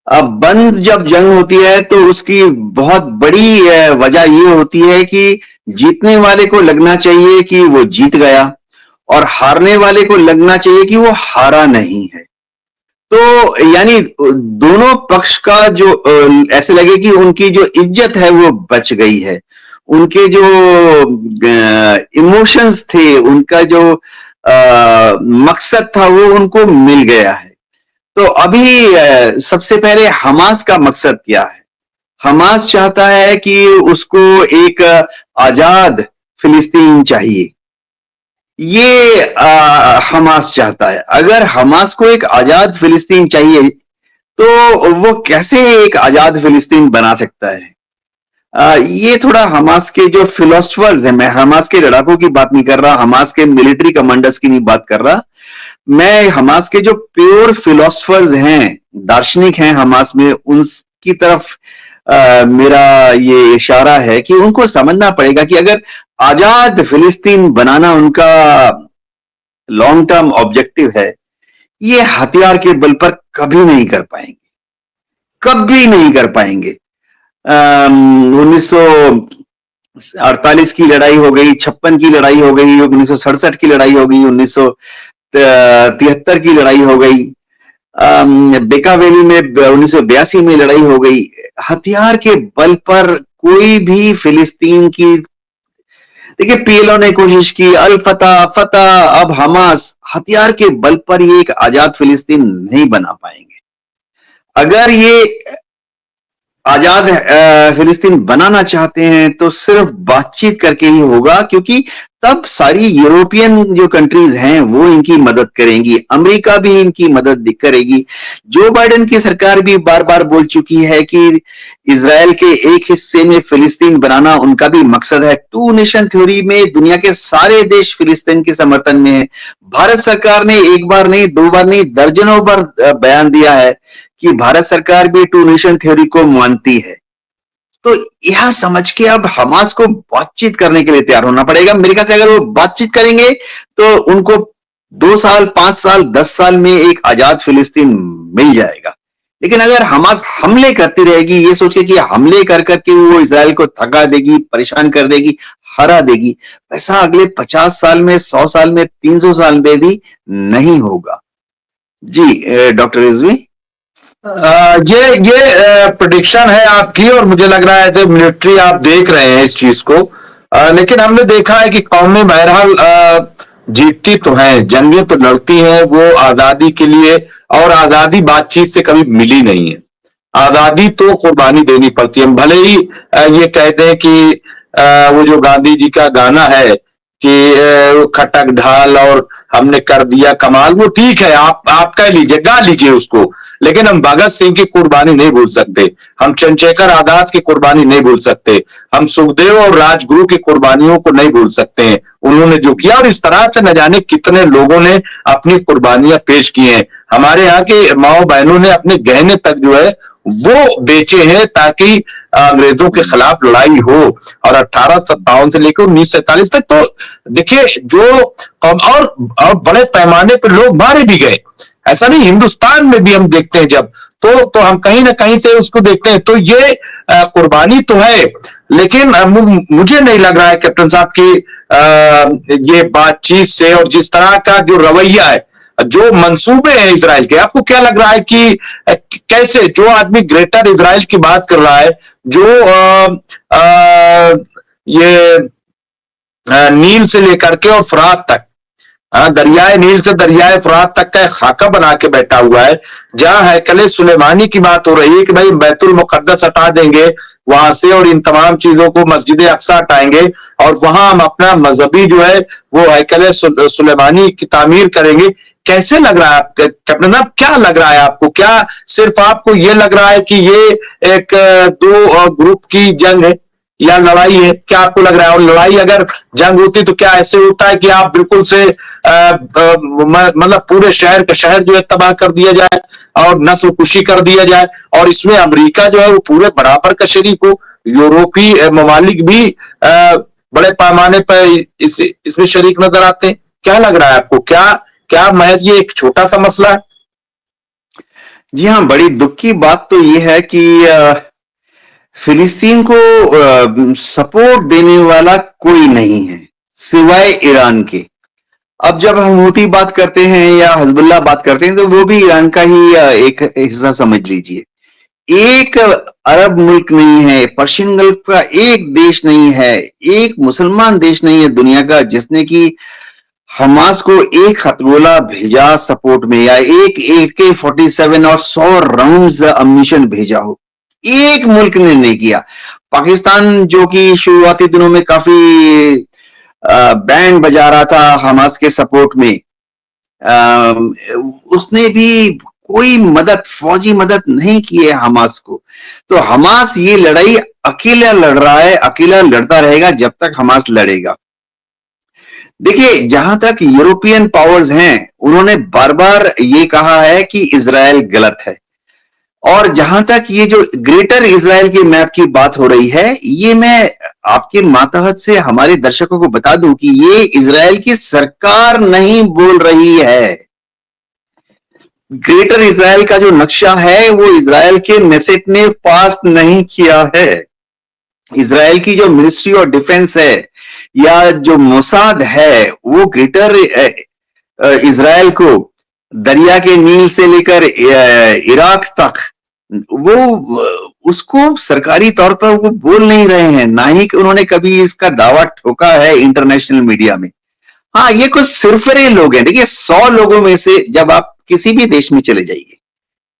अब बंद जब जंग होती है तो उसकी बहुत बड़ी वजह ये होती है कि जीतने वाले को लगना चाहिए कि वो जीत गया, और हारने वाले को लगना चाहिए कि वो हारा नहीं है। तो यानी दोनों पक्ष का जो ऐसे लगे कि उनकी जो इज्जत है वो बच गई है, उनके जो इमोशंस थे, उनका जो मकसद था वो उनको मिल गया है। तो अभी सबसे पहले हमास का मकसद क्या है? हमास चाहता है कि उसको एक आजाद फिलिस्तीन चाहिए, ये हमास चाहता है। अगर हमास को एक आजाद फिलिस्तीन चाहिए तो वो कैसे एक आजाद फिलिस्तीन बना सकता है? ये थोड़ा हमास के जो फिलोसफर्स हैं, मैं हमास के लड़ाकों की बात नहीं कर रहा, हमास के मिलिट्री कमांडर्स की नहीं बात कर रहा, मैं हमास के जो प्योर फिलोसफर्स हैं, दार्शनिक हैं हमास में, उनकी तरफ मेरा ये इशारा है कि उनको समझना पड़ेगा कि अगर आजाद फिलिस्तीन बनाना उनका लॉन्ग टर्म ऑब्जेक्टिव है, ये हथियार के बल पर कभी नहीं कर पाएंगे, कभी नहीं कर पाएंगे। 1948 की लड़ाई हो गई, 56 की लड़ाई हो गई, 1967 की लड़ाई हो गई, 1973 की लड़ाई हो गई, बेका वैली में 1982 में लड़ाई हो गई। हथियार के बल पर कोई भी फिलिस्तीन की, देखिए पीएलओ ने कोशिश की, अल फतह, फतह, अब हमास, हथियार के बल पर ये एक आजाद फिलिस्तीन नहीं बना पाएंगे। अगर ये आजाद फिलिस्तीन बनाना चाहते हैं तो सिर्फ बातचीत करके ही होगा, क्योंकि तब सारी यूरोपियन जो कंट्रीज हैं वो इनकी मदद करेंगी, अमेरिका भी इनकी मदद करेगी। जो बाइडेन की सरकार भी बार बार बोल चुकी है कि इजराइल के एक हिस्से में फिलिस्तीन बनाना उनका भी मकसद है। टू नेशन थ्योरी में दुनिया के सारे देश फिलिस्तीन के समर्थन में है। भारत सरकार ने एक बार नहीं, दो बार नहीं, दर्जनों बार बयान दिया है कि भारत सरकार भी टू नेशन थ्योरी को मानती है। तो यह समझ के अब हमास को बातचीत करने के लिए तैयार होना पड़ेगा। मेरे ख्याल से अगर वो बातचीत करेंगे तो उनको 2 साल, 5 साल, 10 साल में एक आजाद फिलिस्तीन मिल जाएगा। लेकिन अगर हमास हमले करती रहेगी ये सोच के कि हमले कर करके वो इजराइल को थका देगी, परेशान कर देगी, हरा देगी, ऐसा अगले 50 साल में, 100 साल में, 300 साल में भी नहीं होगा। जी डॉक्टर रिजवी। ये प्रेडिक्शन है आपकी, और मुझे लग रहा है मिलिट्री आप देख रहे हैं इस चीज को। लेकिन हमने देखा है कि कौमें बहरहाल जीतती तो हैं, जंगें तो लड़ती हैं वो आजादी के लिए, और आजादी बातचीत से कभी मिली नहीं है। आजादी तो कुर्बानी देनी पड़ती है। भले ही ये कह दें कि वो जो गांधी जी का गाना है कि वो खटक ढाल और हमने कर दिया कमाल, वो ठीक है, आप कह लीजिए, गा लीजिए उसको, लेकिन हम भगत सिंह की कुर्बानी नहीं भूल सकते, हम चंद्रशेखर आजाद की कुर्बानी नहीं भूल सकते, हम सुखदेव और राजगुरु की कुर्बानियों को नहीं भूल सकते हैं। उन्होंने जो किया, और इस तरह से न जाने कितने लोगों ने अपनी कुर्बानियां पेश की हैं। हमारे यहाँ के माओ बहनों ने अपने गहने तक जो है वो बेचे हैं ताकि अंग्रेजों के खिलाफ लड़ाई हो। और 1857 से लेकर 1947 तक तो देखिए जो और बड़े पैमाने पर लोग मारे भी गए। ऐसा नहीं, हिंदुस्तान में भी हम देखते हैं जब, तो हम कहीं ना कहीं से उसको देखते हैं। तो ये कुर्बानी तो है, लेकिन मुझे नहीं लग रहा है कैप्टन साहब की ये बातचीत से और जिस तरह का जो रवैया है, जो मंसूबे हैं इजराइल के, आपको क्या लग रहा है कि कैसे जो आदमी ग्रेटर इजराइल की बात कर रहा है, जो ये नील से लेकर के और फरात तक, दरियाए नील से दरियाए फरात तक का एक खाका बना के बैठा हुआ है, जहां हैकले सुलेमानी की बात हो रही है कि भाई बैतुल मुकद्दस हटा देंगे वहां से और इन तमाम चीजों को मस्जिद अक्सा हटाएंगे और वहां हम अपना मजहबी जो है वो हैकले सुलेमानी की तामीर करेंगे। कैसे लग रहा है कैप्टन साहब, क्या लग रहा है आपको? क्या सिर्फ आपको ये लग रहा है कि ये एक दो ग्रुप की जंग है या लड़ाई है? क्या आपको लग रहा है? और लड़ाई अगर जंग होती तो क्या ऐसे होता है कि आप बिल्कुल से मतलब पूरे शहर का शहर जो है तबाह कर दिया जाए और नस्ल कुशी कर दिया जाए, और इसमें अमेरिका जो है वो पूरे बराबर का शरीक हो, यूरोपीय ममालिक भी बड़े पैमाने पर इसमें शरीक नजर आते हैं? क्या लग रहा है आपको? क्या क्या महज ये एक छोटा सा मसला है? जी हाँ, बड़ी दुख की बात तो ये है कि फिलिस्तीन को सपोर्ट देने वाला कोई नहीं है सिवाय ईरान के। अब जब हम हूती बात करते हैं या हिजबुल्लाह बात करते हैं तो वो भी ईरान का ही एक हिस्सा समझ लीजिए। एक अरब मुल्क नहीं है, पर्शियन गल्फ का एक देश नहीं है, एक मुसलमान देश नहीं है दुनिया का जिसने कि हमास को एक हथगोला भेजा सपोर्ट में, या एक AK-47 और 100 राउंड्स अम्यूनिशन भेजा हो। एक मुल्क ने नहीं किया। पाकिस्तान जो कि शुरुआती दिनों में काफी बैंड बजा रहा था हमास के सपोर्ट में, उसने भी कोई मदद, फौजी मदद नहीं की है हमास को। तो हमास ये लड़ाई अकेला लड़ रहा है, अकेला लड़ता रहेगा जब तक हमास लड़ेगा। देखिए, जहां तक यूरोपियन पावर्स हैं, उन्होंने बार बार ये कहा है कि इजराइल गलत है, और जहां तक ये जो ग्रेटर इजराइल के मैप की बात हो रही है, ये मैं आपके मातहत से हमारे दर्शकों को बता दूं कि ये इजराइल की सरकार नहीं बोल रही है। ग्रेटर इजराइल का जो नक्शा है वो इजराइल के नेसेट ने पास नहीं किया है। इजराइल की जो मिनिस्ट्री ऑफ डिफेंस है या जो मोसाद है, वो ग्रेटर इजराइल को दरिया के नील से लेकर इराक तक वो उसको सरकारी तौर पर वो बोल नहीं रहे हैं, ना ही कि उन्होंने कभी इसका दावा ठोका है इंटरनेशनल मीडिया में। हाँ, ये कुछ सिरफरे लोग हैं। देखिए, 100 लोगों में से जब आप किसी भी देश में चले जाइए,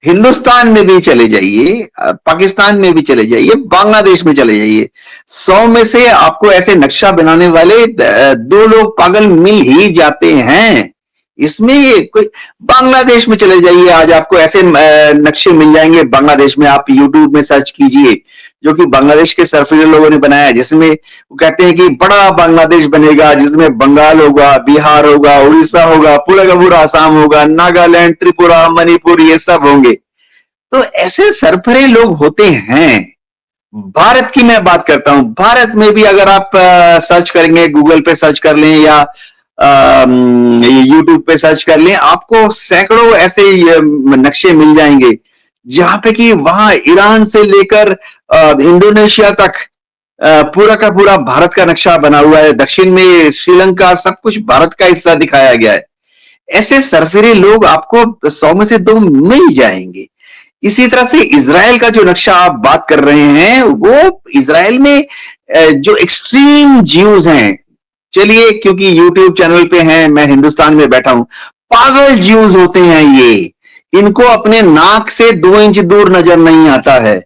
हिंदुस्तान में भी चले जाइए, पाकिस्तान में भी चले जाइए, बांग्लादेश में चले जाइए, 100 में से आपको ऐसे नक्शा बनाने वाले 2 लोग पागल मिल ही जाते हैं। इसमें कोई, बांग्लादेश में चले जाइए, आज आपको ऐसे नक्शे मिल जाएंगे। बांग्लादेश में आप यूट्यूब में सर्च कीजिए, जो कि बांग्लादेश के सरफिरे लोगों ने बनाया, जिसमें वो कहते हैं कि बड़ा बांग्लादेश बनेगा, जिसमें बंगाल होगा, बिहार होगा, उड़ीसा होगा, पूरा का पूरा आसाम होगा, नागालैंड, त्रिपुरा, मणिपुर, ये सब होंगे। तो ऐसे सरफरे लोग होते हैं। भारत की मैं बात करता हूं, भारत में भी अगर आप सर्च करेंगे, गूगल पे सर्च कर लें या यूट्यूब पे सर्च कर लें, आपको सैकड़ों ऐसे नक्शे मिल जाएंगे जहां पे कि वहां ईरान से लेकर इंडोनेशिया तक पूरा का पूरा भारत का नक्शा बना हुआ है। दक्षिण में श्रीलंका, सब कुछ भारत का हिस्सा दिखाया गया है। ऐसे सरफिरे लोग आपको 100 में से 2 मिल जाएंगे। इसी तरह से इजराइल का जो नक्शा आप बात कर रहे हैं, वो इजराइल में जो एक्सट्रीम ज्यूज हैं, चलिए क्योंकि यूट्यूब चैनल पे हैं, मैं हिंदुस्तान में बैठा हूं, पागल ज्यूज होते हैं ये, इनको अपने नाक से 2 इंच दूर नजर नहीं आता है।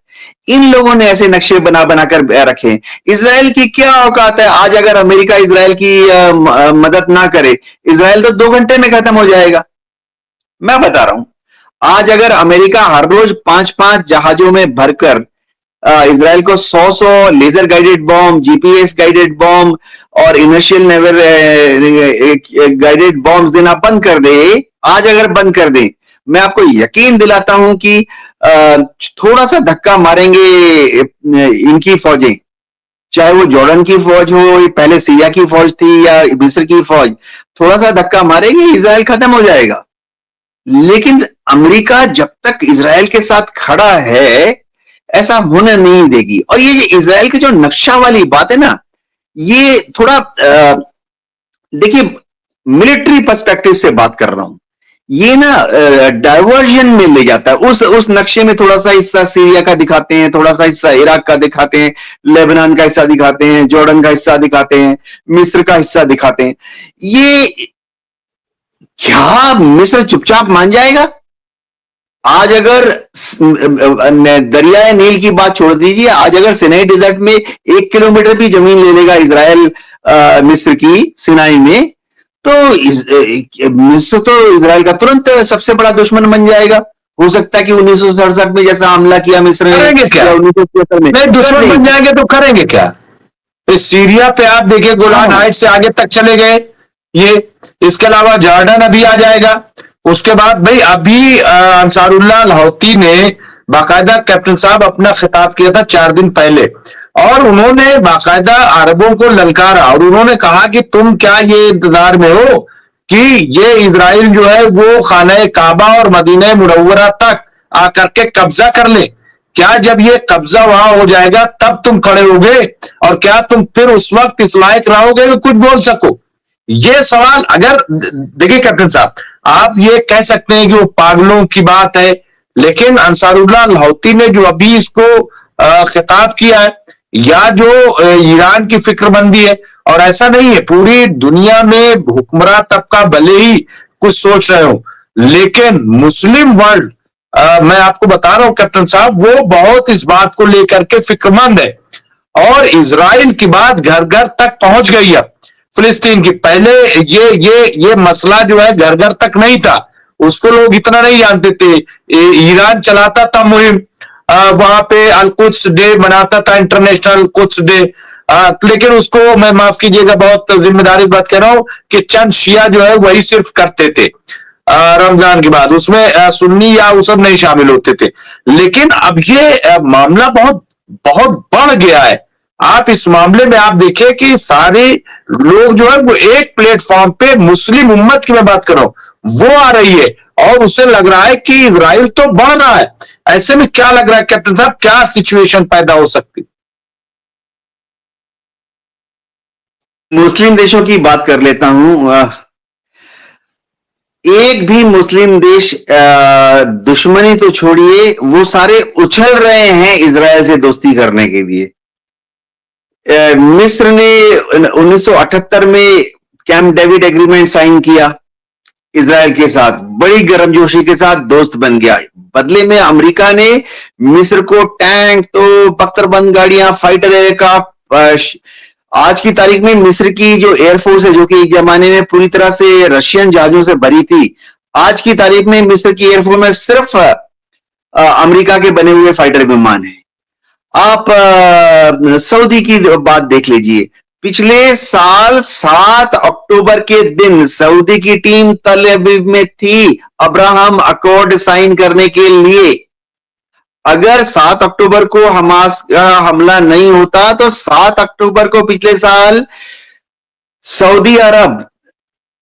इन लोगों ने ऐसे नक्शे बना बनाकर रखे। इजराइल की क्या औकात है? आज अगर अमेरिका इजराइल की मदद ना करे, इजराइल तो 2 घंटे में खत्म हो जाएगा। मैं बता रहा हूं, आज अगर अमेरिका हर रोज 5-5 जहाजों में भरकर इजराइल को 100 laser guided bomb, GPS guided bomb और इनर्शियल नेवर गाइडेड बॉम्ब्स देना बंद कर दे, आज अगर बंद कर दे, मैं आपको यकीन दिलाता हूं कि थोड़ा सा धक्का मारेंगे इनकी फौजें, चाहे वो जॉर्डन की फौज हो, पहले सीरिया की फौज थी या मिस्र की फौज, थोड़ा सा धक्का मारेगी, इजराइल खत्म हो जाएगा। लेकिन अमेरिका जब तक इजराइल के साथ खड़ा है, ऐसा होने नहीं देगी। और ये इजराइल के जो नक्शा वाली बात है ना, ये थोड़ा देखिए, मिलिट्री पर्सपेक्टिव से बात कर रहा हूं, ये ना डायवर्जन में ले जाता है। उस नक्शे में थोड़ा सा हिस्सा सीरिया का दिखाते हैं, थोड़ा सा हिस्सा इराक का दिखाते हैं, लेबनान का हिस्सा दिखाते हैं, जॉर्डन का हिस्सा दिखाते हैं, मिस्र का हिस्सा दिखाते हैं। ये क्या मिस्र चुपचाप मान जाएगा? आज अगर दरियाए नील की बात छोड़ दीजिए, आज अगर सिनाई डिजर्ट में 1 किलोमीटर भी जमीन ले लेगा इजराइल मिस्र की सिनाई में, तो मिस्र तो इजराइल का तुरंत सबसे बड़ा दुश्मन बन जाएगा। हो सकता है कि 1967 में जैसा हमला किया मिस्र ने, करेंगे क्या? 1973 में नहीं, दुश्मन बन जाएंगे तो करेंगे क्या? इस सीरिया पे आप देखिए, गोलान हाइट से आगे तक चले गए ये। इसके अलावा जॉर्डन अभी आ जाएगा। उसके बाद भाई अभी अंसारुल्लाह लाहौती ने बाकायदा, कैप्टन साहब, अपना खिताब किया था 4 दिन पहले, और उन्होंने बाकायदा अरबों को ललकारा और उन्होंने कहा कि तुम क्या ये इंतजार में हो कि ये इजराइल जो है वो खाना काबा और मदीना मुनव्वरा तक आकर के कब्जा कर ले? क्या जब ये कब्जा वहां हो जाएगा तब तुम खड़े होगे? और क्या तुम फिर उस वक्त इस लायक रहोगे कि कुछ बोल सको? ये सवाल, अगर देखिए कैप्टन साहब, आप ये कह सकते हैं कि वो पागलों की बात है, लेकिन अंसारुल्लाह लाहौती ने जो अभी इसको खिताब किया है, या जो ईरान की फिक्रमंदी है, और ऐसा नहीं है, पूरी दुनिया में हुक्मरान तबका भले ही कुछ सोच रहे हो, लेकिन मुस्लिम वर्ल्ड, मैं आपको बता रहा हूं कैप्टन साहब, वो बहुत इस बात को लेकर के फिक्रमंद है। और इजराइल की बात घर घर तक पहुंच गई है। फिलिस्तीन की, पहले ये मसला जो है घर घर तक नहीं था, उसको लोग इतना नहीं जानते थे। ईरान चलाता था मुहिम, वहां पे अल कुद्स डे मनाता था, इंटरनेशनल कुद्स डे, लेकिन उसको, मैं माफ कीजिएगा, बहुत जिम्मेदारी बात कह रहा हूं कि चंद शिया जो है वही सिर्फ करते थे रमजान के बाद, उसमें सुन्नी या वो सब नहीं शामिल होते थे। लेकिन अब ये मामला बहुत बहुत बढ़ गया है। आप इस मामले में आप देखिए कि सारे लोग जो है वो एक प्लेटफॉर्म पे, मुस्लिम उम्मत की मैं बात कर रहा हूं, वो आ रही है और उसे लग रहा है कि इजराइल तो बढ़ रहा है। ऐसे में क्या लग रहा है कैप्टन साहब, क्या सिचुएशन पैदा हो सकती? मुस्लिम देशों की बात कर लेता हूं। एक भी मुस्लिम देश, दुश्मनी तो छोड़िए, वो सारे उछल रहे हैं इजराइल से दोस्ती करने के लिए। मिस्र ने 1978 में कैंप डेविड एग्रीमेंट साइन किया इजराइल के साथ, बड़ी गर्मजोशी के साथ दोस्त बन गया। बदले में अमेरिका ने मिस्र को टैंक, तो बख्तरबंद गाड़ियां, फाइटर एयरक्राफ्ट, आज की तारीख में मिस्र की जो एयरफोर्स है, जो कि एक जमाने में पूरी तरह से रशियन जहाजों से भरी थी, आज की तारीख में मिस्र की एयरफोर्स में सिर्फ अमेरिका के बने हुए फाइटर विमान हैं। आप सऊदी की बात देख लीजिए। पिछले साल 7 अक्टूबर के दिन सऊदी की टीम तल अवीव में थी अब्राहम अकॉर्ड साइन करने के लिए। अगर 7 अक्टूबर को हमास का हमला नहीं होता, तो 7 अक्टूबर को पिछले साल सऊदी अरब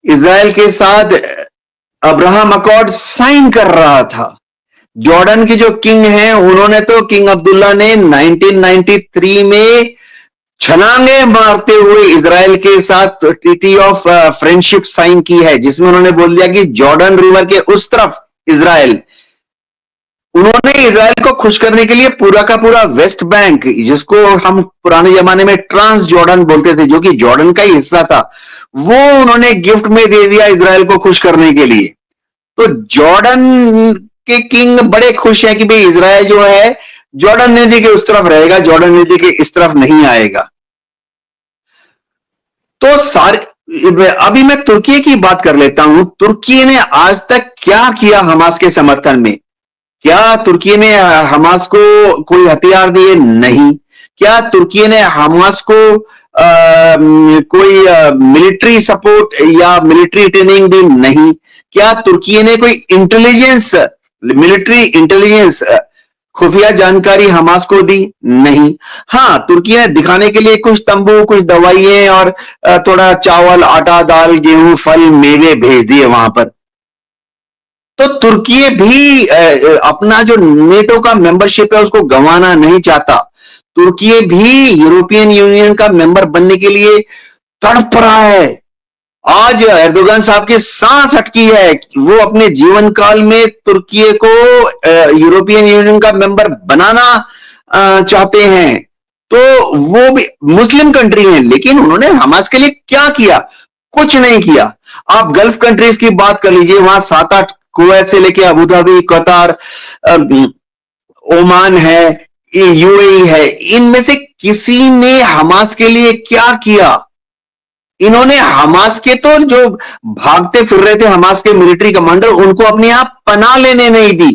इजराइल के साथ अब्राहम अकॉर्ड साइन कर रहा था। जॉर्डन के जो किंग हैं, उन्होंने तो, किंग अब्दुल्ला ने 1993 में छलांगे मारते हुए इजराइल के साथ ट्रीटी ऑफ फ्रेंडशिप साइन की है, जिसमें उन्होंने बोल दिया कि जॉर्डन रिवर के उस तरफ इजराइल उन्होंने इजराइल को खुश करने के लिए पूरा का पूरा वेस्ट बैंक, जिसको हम पुराने जमाने में ट्रांस जॉर्डन बोलते थे, जो कि जॉर्डन का ही हिस्सा था, वो उन्होंने गिफ्ट में दे दिया इजराइल को खुश करने के लिए। तो जॉर्डन के किंग बड़े खुश हैं कि भाई इजराइल जो है जॉर्डन नदी के उस तरफ रहेगा, जॉर्डन नदी के इस तरफ नहीं आएगा। तो अभी मैं तुर्की की बात कर लेता हूं। तुर्की ने आज तक क्या किया हमास के समर्थन में? क्या तुर्की ने हमास को कोई हथियार दिए? नहीं। क्या तुर्की ने हमास को कोई मिलिट्री सपोर्ट या मिलिट्री ट्रेनिंग दी? नहीं। क्या तुर्की ने कोई इंटेलिजेंस, मिलिट्री इंटेलिजेंस, खुफिया जानकारी हमास को दी? नहीं। हाँ, तुर्की ने दिखाने के लिए कुछ तंबू, कुछ दवाइयां और थोड़ा चावल, आटा, दाल, गेहूं, फल, मेवे भेज दिए वहां पर। तो तुर्की भी अपना जो नेटो का मेंबरशिप है उसको गंवाना नहीं चाहता। तुर्की भी यूरोपियन यूनियन का मेंबर बनने के लिए तड़प रहा है। आज एर्दोगान साहब की सांस अटकी है, वो अपने जीवन काल में तुर्की को यूरोपियन यूनियन का मेंबर बनाना चाहते हैं। तो वो भी मुस्लिम कंट्री है, लेकिन उन्होंने हमास के लिए क्या किया? कुछ नहीं किया। आप गल्फ कंट्रीज की बात कर लीजिए, वहां 7-8, कुवैत से लेके अबू धाबी, कतार, ओमान है, यूएई है, इनमें से किसी ने हमास के लिए क्या किया? इन्होंने हमास के तो जो भागते फिर रहे थे हमास के मिलिट्री कमांडर, उनको अपने आप पनाह लेने नहीं दी,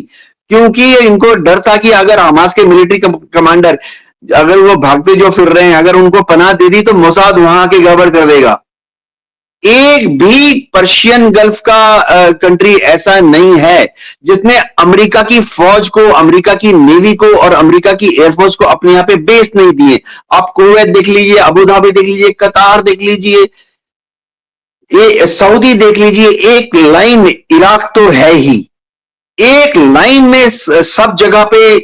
क्योंकि इनको डर था कि अगर हमास के मिलिट्री कमांडर अगर वो भागते जो फिर रहे हैं, अगर उनको पनाह दे दी तो मोसाद वहां के गड़बड़ कर देगा। एक भी पर्शियन गल्फ का कंट्री ऐसा नहीं है जिसने अमेरिका की फौज को, अमेरिका की नेवी को और अमेरिका की एयरफोर्स को अपने यहां पे बेस नहीं दिए। आप कुवैत देख लीजिए, अबू धाबी देख लीजिए, कतार देख लीजिए, ये सऊदी देख लीजिए, एक लाइन में इराक तो है ही, एक लाइन में सब जगह पे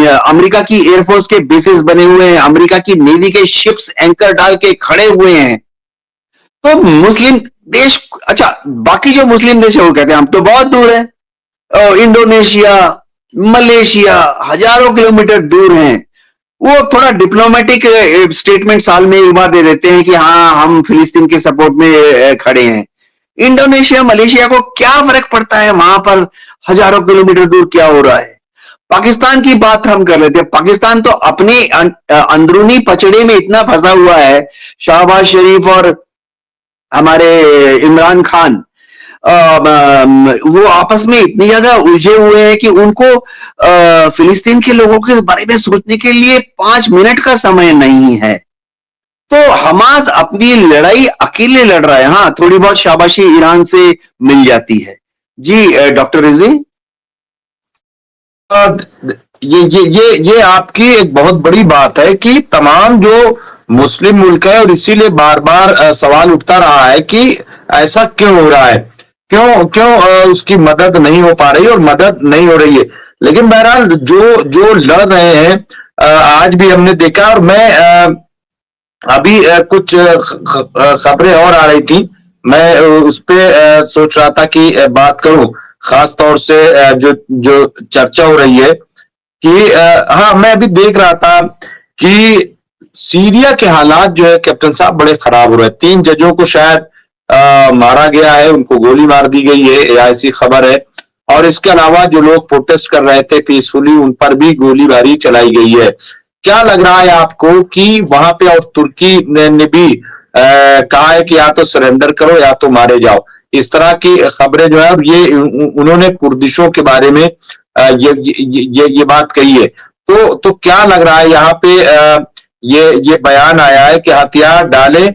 अमेरिका की एयरफोर्स के बेसेस बने हुए हैं, अमेरिका की नेवी के शिप्स एंकर डाल के खड़े हुए हैं। तो मुस्लिम देश, अच्छा बाकी जो मुस्लिम देश है वो कहते हैं हम तो बहुत दूर है, इंडोनेशिया, मलेशिया हजारों किलोमीटर दूर हैं। वो थोड़ा डिप्लोमेटिक स्टेटमेंट साल में एक बार दे देते हैं कि हाँ हम फिलिस्तीन के सपोर्ट में खड़े हैं। इंडोनेशिया, मलेशिया को क्या फर्क पड़ता है वहां पर हजारों किलोमीटर दूर क्या हो रहा है? पाकिस्तान की बात हम कर लेते हैं। पाकिस्तान तो अपने अंदरूनी पचड़े में इतना फंसा हुआ है, शहबाज शरीफ और हमारे इमरान खान वो आपस में इतने ज्यादा उलझे हुए हैं कि उनको फिलिस्तीन के लोगों के बारे में सोचने के लिए 5 मिनट का समय नहीं है। तो हमास अपनी लड़ाई अकेले लड़ रहा है। हाँ, थोड़ी बहुत शाबाशी ईरान से मिल जाती है। जी डॉक्टर रिजवी। ये आपकी एक बहुत बड़ी बात है कि तमाम जो मुस्लिम मुल्क है, और इसीलिए बार बार सवाल उठता रहा है कि ऐसा क्यों हो रहा है, क्यों क्यों उसकी मदद नहीं हो पा रही और मदद नहीं हो रही है। लेकिन बहरहाल जो जो लड़ रहे हैं, आज भी हमने देखा, और मैं अभी कुछ खबरें और आ रही थी, मैं उस पे सोच रहा था कि बात करूं, खास तौर से जो जो चर्चा हो रही है कि हाँ, मैं अभी देख रहा था कि सीरिया के हालात जो है कैप्टन साहब बड़े खराब हो रहे हैं। 3 जजों को शायद मारा गया है, उनको गोली मार दी गई है, ऐसी खबर है। और इसके अलावा जो लोग प्रोटेस्ट कर रहे थे पीसफुली, उन पर भी गोलीबारी चलाई गई है। क्या लग रहा है आपको कि वहां पे, और तुर्की ने भी कहा है कि या तो सरेंडर करो या तो मारे जाओ, इस तरह की खबरें जो है, और ये उन्होंने कुर्दिशों के बारे में ये बात कही है। तो क्या लग रहा है यहाँ पे ये बयान आया है कि हथियार डाले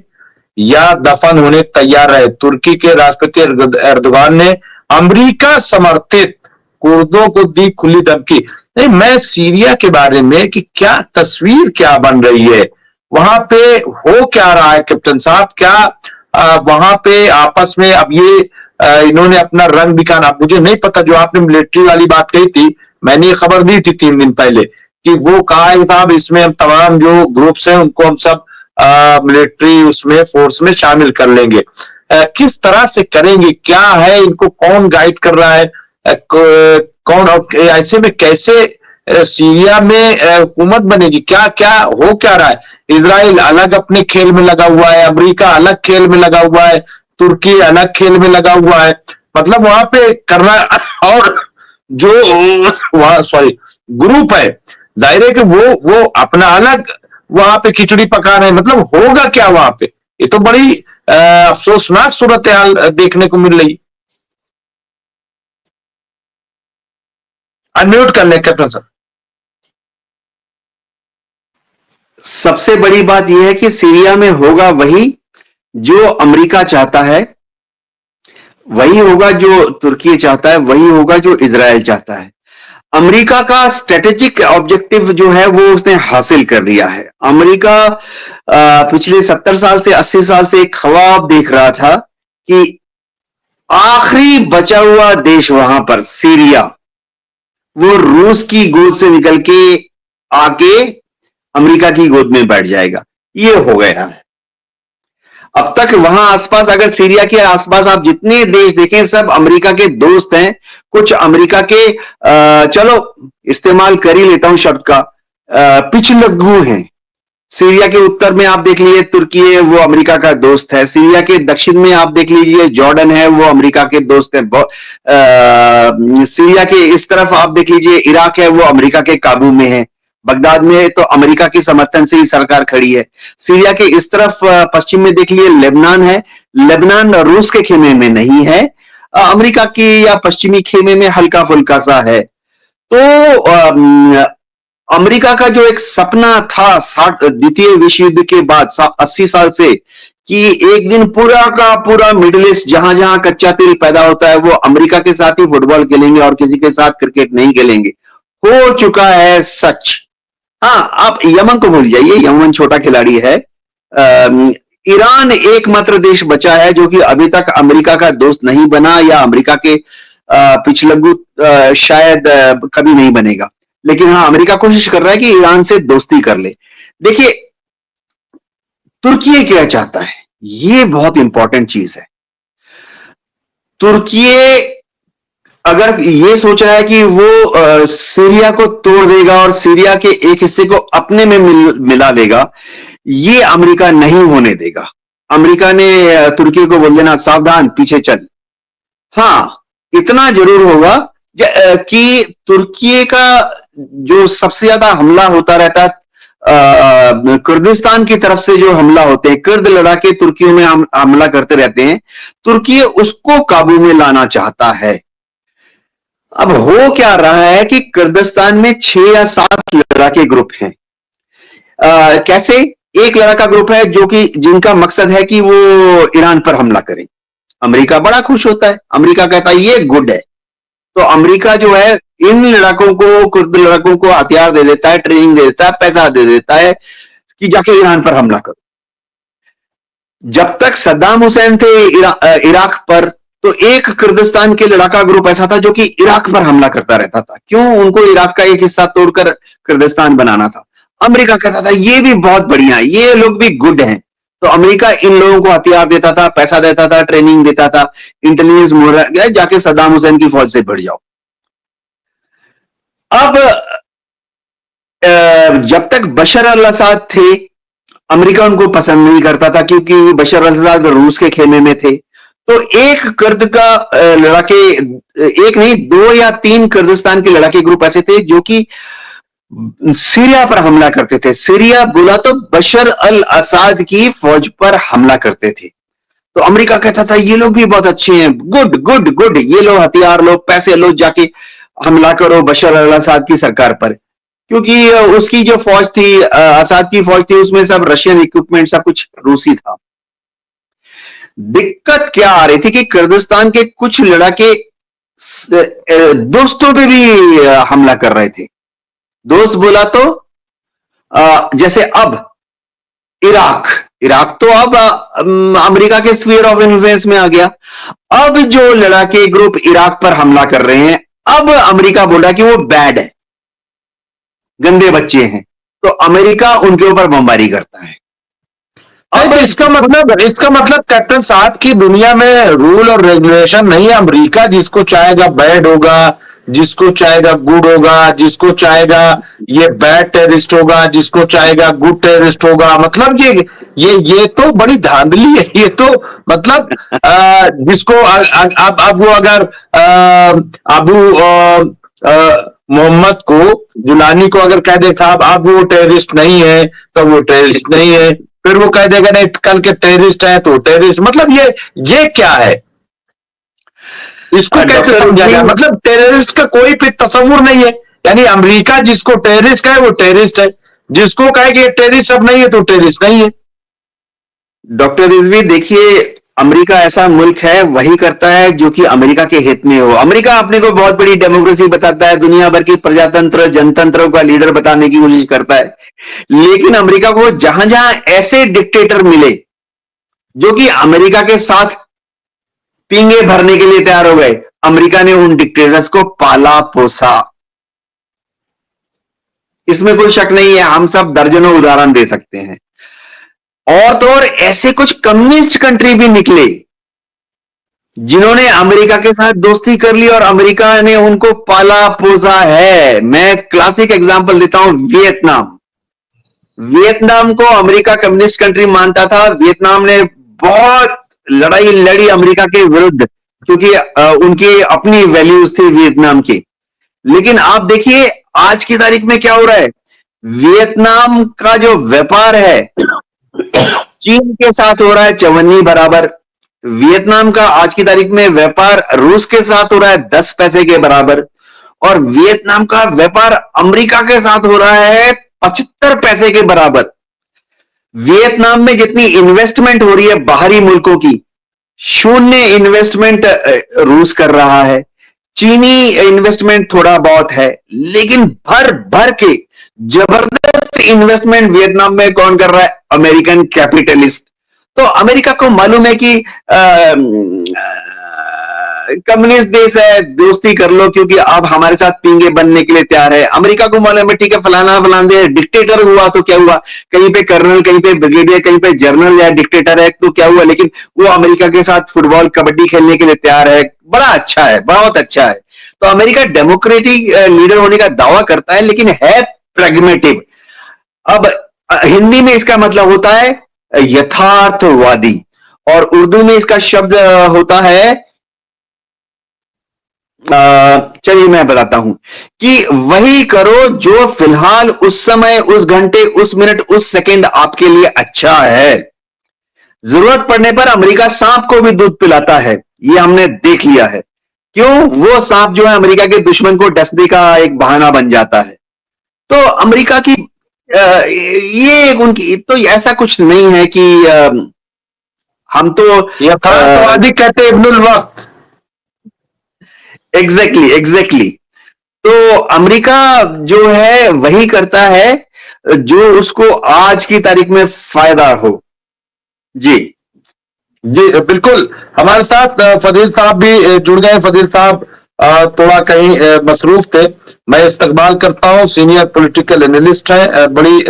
या दफन होने तैयार रहे। तुर्की के राष्ट्रपति एर्दोगान ने अमेरिका समर्थित कुर्दों को दी खुली धमकी। नहीं, मैं सीरिया के बारे में कि क्या तस्वीर क्या बन रही है, वहां पे हो क्या रहा है कैप्टन साहब? क्या वहां पे आपस में अब ये इन्होंने अपना रंग दिखाना, मुझे नहीं पता। जो आपने मिलिट्री वाली बात कही थी, मैंने ये खबर दी थी 3 दिन पहले कि वो कहा है साहब इसमें हम तमाम जो ग्रुप्स हैं उनको हम सब मिलिट्री उसमें फोर्स में शामिल कर लेंगे। किस तरह से करेंगे, क्या है, इनको कौन गाइड कर रहा है, कौन, और ऐसे में कैसे सीरिया में हुकूमत बनेगी? क्या क्या हो क्या रहा है? इजराइल अलग अपने खेल में लगा हुआ है, अमेरिका अलग खेल में लगा हुआ है, तुर्की अलग खेल में लगा हुआ है। मतलब वहां पे करना, और जो वहां सॉरी ग्रुप है, जाहिर है कि वो अपना अलग वहां पे खिचड़ी पका रहे हैं। मतलब होगा क्या वहां पे? ये तो बड़ी अफसोसनाक सूरत हाल देखने को मिल रही। अनम्यूट कर ले कैप्टन सर। सबसे बड़ी बात यह है कि सीरिया में होगा वही जो अमेरिका चाहता है, वही होगा जो तुर्की चाहता है, वही होगा जो इजराइल चाहता है। अमेरिका का स्ट्रेटेजिक ऑब्जेक्टिव जो है वो उसने हासिल कर लिया है। अमेरिका पिछले 70 साल से 80 साल से एक ख्वाब देख रहा था कि आखिरी बचा हुआ देश वहां पर सीरिया, वो रूस की गोद से निकल के आके अमेरिका की गोद में बैठ जाएगा। ये हो गया है। अब तक वहां आसपास, अगर सीरिया के आसपास आप जितने देश देखें, सब अमेरिका के दोस्त हैं। कुछ अमेरिका के चलो इस्तेमाल कर ही लेता हूं शब्द का, पिछलग्गू हैं। सीरिया के उत्तर में आप देख लीजिए तुर्की है, वो अमेरिका का दोस्त है। सीरिया के दक्षिण में आप देख लीजिए जॉर्डन है, वो अमेरिका के दोस्त है। सीरिया के इस तरफ आप देख लीजिए इराक है, वो अमेरिका के काबू में है। बगदाद में तो अमेरिका की समर्थन से ही सरकार खड़ी है। सीरिया के इस तरफ पश्चिम में देख लिए लेबनान है, लेबनान रूस के खेमे में नहीं है, अमेरिका की या पश्चिमी खेमे में हल्का फुल्का सा है। तो अमेरिका का जो एक सपना था द्वितीय विश्व युद्ध के बाद 80 साल से, कि एक दिन पूरा का पूरा मिडिल ईस्ट जहां जहां कच्चा तेल पैदा होता है वो अमेरिका के साथ ही फुटबॉल खेलेंगे और किसी के साथ क्रिकेट नहीं खेलेंगे, हो चुका है सच। हाँ, आप यमन को भूल जाइए, यमन छोटा खिलाड़ी है। ईरान एकमात्र देश बचा है जो कि अभी तक अमेरिका का दोस्त नहीं बना, या अमेरिका के पिछलग्गू शायद कभी नहीं बनेगा। लेकिन हाँ, अमेरिका कोशिश कर रहा है कि ईरान से दोस्ती कर ले। देखिए तुर्की क्या चाहता है, ये बहुत इंपॉर्टेंट चीज है। तुर्की अगर ये सोच रहा है कि वो सीरिया को तोड़ देगा और सीरिया के एक हिस्से को अपने में मिला देगा, ये अमेरिका नहीं होने देगा। अमेरिका ने तुर्की को बोल देना सावधान पीछे चल। हाँ, इतना जरूर होगा कि तुर्की का जो सबसे ज्यादा हमला होता रहता है कुर्दिस्तान की तरफ से, जो हमला होते हैं, कुर्द लड़ाके तुर्की में हमला करते रहते हैं, तुर्की उसको काबू में लाना चाहता है। अब हो क्या रहा है कि कुर्दिस्तान में 6 या 7 लड़ाके ग्रुप हैं। कैसे? एक लड़ाका ग्रुप है जो कि जिनका मकसद है कि वो ईरान पर हमला करें। अमेरिका बड़ा खुश होता है, अमेरिका कहता है ये गुड है। तो अमेरिका जो है इन लड़ाकों को, कुर्द लड़ाकों को हथियार दे देता है, ट्रेनिंग दे देता है, पैसा दे देता है कि जाके ईरान पर हमला करो। जब तक सद्दाम हुसैन थे इराक पर, तो एक कुर्दिस्तान के लड़ाका ग्रुप ऐसा था जो कि इराक पर हमला करता रहता था। क्यों? उनको इराक का एक हिस्सा तोड़कर कुर्दिस्तान बनाना था। अमेरिका कहता था ये भी बहुत बढ़िया है, ये लोग भी गुड हैं। तो अमेरिका इन लोगों को हथियार देता था, पैसा देता था, ट्रेनिंग देता था, इंटेलिजेंस मोहरा, जाके सद्दाम हुसैन की फौज से भिड़ जाओ। अब जब तक बशर अल असद थे, अमेरिका उनको पसंद नहीं करता था क्योंकि बशर अल असद रूस के खेमे में थे। तो एक कुर्द का लड़ाके, एक नहीं 2 या 3 कुर्दिस्तान के लड़ाके ग्रुप ऐसे थे जो कि सीरिया पर हमला करते थे। सीरिया बोला तो बशर अल असद की फौज पर हमला करते थे। तो अमेरिका कहता था ये लोग भी बहुत अच्छे हैं, गुड गुड गुड, ये लो हथियार लो, पैसे लो, जाके हमला करो बशर अल असद की सरकार पर। क्योंकि उसकी जो फौज थी, असद की फौज थी, उसमें सब रशियन इक्विपमेंट, सब कुछ रूसी था। दिक्कत क्या आ रही थी कि कुर्दिस्तान के कुछ लड़ाके दोस्तों पे भी हमला कर रहे थे। दोस्त बोला तो जैसे अब इराक तो अब अमेरिका के स्फीयर ऑफ इन्फ्लुएंस में आ गया। अब जो लड़ाके ग्रुप इराक पर हमला कर रहे हैं, अब अमेरिका बोला कि वो बैड है, गंदे बच्चे हैं, तो अमेरिका उनके ऊपर बमबारी करता है। अब इसका मतलब कैप्टन साहब की दुनिया में रूल और रेगुलेशन नहीं है। अमेरिका जिसको चाहेगा बैड होगा, जिसको चाहेगा गुड होगा, जिसको चाहेगा ये बैड टेररिस्ट होगा, जिसको चाहेगा गुड टेररिस्ट होगा। मतलब ये तो बड़ी धांधली है। ये तो मतलब जिसको अब वो अगर मोहम्मद को, जुलानी को अगर कह दे साहब अब वो टेररिस्ट नहीं है, तो वो टेररिस्ट नहीं है। फिर वो कह देगा नहीं कल के टेररिस्ट है तो टेररिस्ट। मतलब ये क्या है? इसको कैसे समझा जाए? मतलब टेररिस्ट का कोई भी तस्वुर नहीं है। यानी अमेरिका जिसको टेररिस्ट कहे वो टेररिस्ट है, जिसको कहे कि ये टेररिस्ट अब नहीं है तो टेररिस्ट नहीं है। डॉक्टर रिजवी देखिए, अमेरिका ऐसा मुल्क है वही करता है जो कि अमेरिका के हित में हो। अमेरिका अपने को बहुत बड़ी डेमोक्रेसी बताता है, दुनिया भर की प्रजातंत्र जनतंत्रों का लीडर बताने की कोशिश करता है, लेकिन अमेरिका को जहां जहां ऐसे डिक्टेटर मिले जो कि अमेरिका के साथ पींगे भरने के लिए तैयार हो गए, अमेरिका ने उन डिक्टेटर्स को पाला पोसा। इसमें कोई शक नहीं है, हम सब दर्जनों उदाहरण दे सकते हैं। और तो और ऐसे कुछ कम्युनिस्ट कंट्री भी निकले जिन्होंने अमेरिका के साथ दोस्ती कर ली और अमेरिका ने उनको पाला पोसा है। मैं क्लासिक एग्जांपल देता हूं, वियतनाम। वियतनाम को अमेरिका कम्युनिस्ट कंट्री मानता था। वियतनाम ने बहुत लड़ाई लड़ी अमेरिका के विरुद्ध, क्योंकि उनकी अपनी वैल्यूज थी वियतनाम की। लेकिन आप देखिए आज की तारीख में क्या हो रहा है। वियतनाम का जो व्यापार है चीन के साथ हो रहा है 54 बराबर। वियतनाम का आज की तारीख में व्यापार रूस के साथ हो रहा है 10 पैसे के बराबर। और वियतनाम का व्यापार अमेरिका के साथ हो रहा है 75 पैसे के बराबर। वियतनाम में जितनी इन्वेस्टमेंट हो रही है बाहरी मुल्कों की, 0 इन्वेस्टमेंट रूस कर रहा है। चीनी इन्वेस्टमेंट थोड़ा बहुत है, लेकिन भर भर के जबरदस्त इन्वेस्टमेंट वियतनाम में कौन कर रहा है? American capitalist. तो अमेरिका को मालूम है कि कम्युनिस्ट देश है, दोस्ती कर लो, क्योंकि अब हमारे साथ पींगे बनने के लिए तैयार है। अमेरिका को मालूम है ठीक है, फलाना फलाना डिक्टेटर हुआ तो क्या हुआ, कहीं पे कर्नल, कहीं पे ब्रिगेडियर, कहीं पे जनरल या डिक्टेटर है तो क्या हुआ, लेकिन वो अमेरिका के साथ फुटबॉल कबड्डी खेलने के लिए तैयार है। बड़ा अच्छा है, बहुत अच्छा है। तो अमेरिका डेमोक्रेटिक लीडर होने का दावा करता है, लेकिन है प्रैग्मेटिव। अब हिंदी में इसका मतलब होता है यथार्थवादी, और उर्दू में इसका शब्द होता है, चलिए मैं बताता हूं कि वही करो जो फिलहाल उस समय, उस घंटे, उस मिनट, उस सेकंड आपके लिए अच्छा है। जरूरत पड़ने पर अमेरिका सांप को भी दूध पिलाता है, ये हमने देख लिया है। क्यों? वो सांप जो है अमेरिका के दुश्मन को डसने का एक बहाना बन जाता है। तो अमेरिका की ये उनकी तो ऐसा कुछ नहीं है कि हम तो यथार्थवादी कहते इब्नुल वक्त। एग्जैक्टली। तो अमेरिका जो है वही करता है जो उसको आज की तारीख में फायदा हो। जी बिल्कुल। हमारे साथ फजील साहब भी जुड़ गए। फजील साहब थोड़ा कहीं मसरूफ थे। मैं इस्तकबाल करता हूं, सीनियर पॉलिटिकल एनालिस्ट है, बड़ी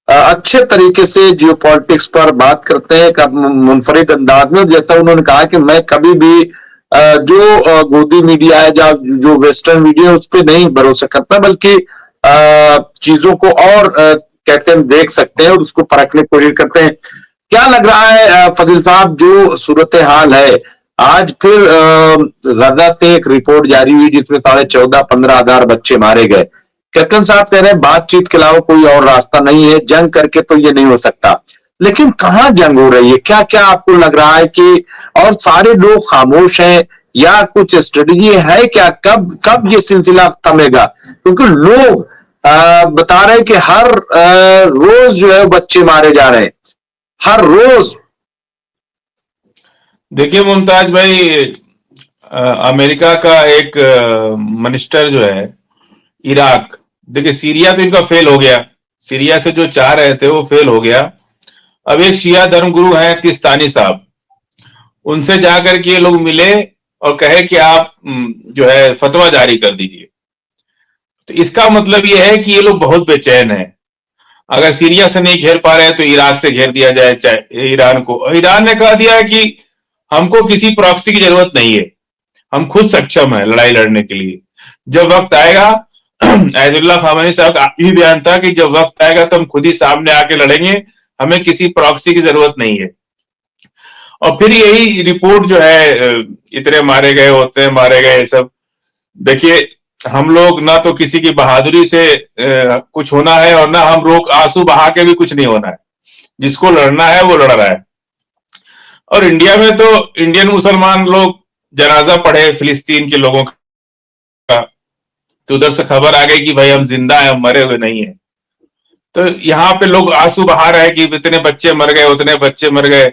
अच्छे तरीके से जियो पॉलिटिक्स पर बात करते हैं मुनफरिद अंदाज में। जैसा उन्होंने कहा कि मैं कभी भी जो गोदी मीडिया है, जो वेस्टर्न मीडिया, उस पर नहीं भरोसा करता, बल्कि चीजों को और कैसे हम देख सकते हैं और उसको परखने की कोशिश करते हैं। क्या लग रहा है फजील साहब, जो सूरत हाल है आज फिर गजा से एक रिपोर्ट जारी हुई जिसमें 14,500-15,000 बच्चे मारे गए। कैप्टन साहब कह रहे हैं बातचीत के अलावा कोई और रास्ता नहीं है, जंग करके तो ये नहीं हो सकता। लेकिन कहां जंग हो रही है? क्या क्या आपको लग रहा है कि और सारे लोग खामोश हैं या कुछ स्ट्रेटजी है क्या? कब ये सिलसिला थमेगा? क्योंकि लोग बता रहे हैं कि हर रोज जो है बच्चे मारे जा रहे हैं, हर रोज। देखिए मुमताज भाई, अमेरिका का एक मिनिस्टर जो है इराक, देखिए सीरिया तो इनका फेल हो गया, सीरिया से जो चाह रहे थे वो फेल हो गया। अब एक शिया धर्मगुरु हैं किस्तानी साहब, उनसे जाकर के ये लोग मिले और कहे कि आप जो है फतवा जारी कर दीजिए। तो इसका मतलब ये है कि ये लोग बहुत बेचैन हैं। अगर सीरिया से नहीं घेर पा रहे हैं तो इराक से घेर दिया जाए, चाहे ईरान को। ईरान ने कह दिया है कि हमको किसी प्रॉक्सी की जरूरत नहीं है, हम खुद सक्षम है लड़ाई लड़ने के लिए। जब वक्त आएगा, अयतुल्लाह खामेनी साहब का यही बयान था कि जब वक्त आएगा तो हम खुद ही सामने आके लड़ेंगे, हमें किसी प्रॉक्सी की जरूरत नहीं है। और फिर यही रिपोर्ट जो है, इतने मारे गए होते हैं, मारे गए सब। देखिए, हम लोग ना तो किसी की बहादुरी से कुछ होना है, और ना हम रोक आंसू बहा के भी कुछ नहीं होना है। जिसको लड़ना है वो लड़ रहा है। और इंडिया में तो इंडियन मुसलमान लोग जनाजा पढ़े फिलिस्तीन के लोगों का, तो उधर से खबर आ गई कि भाई हम जिंदा हैं, हम मरे हुए नहीं है। तो यहाँ पे लोग आंसू बहा रहे हैं कि इतने बच्चे मर गए, उतने बच्चे मर गए।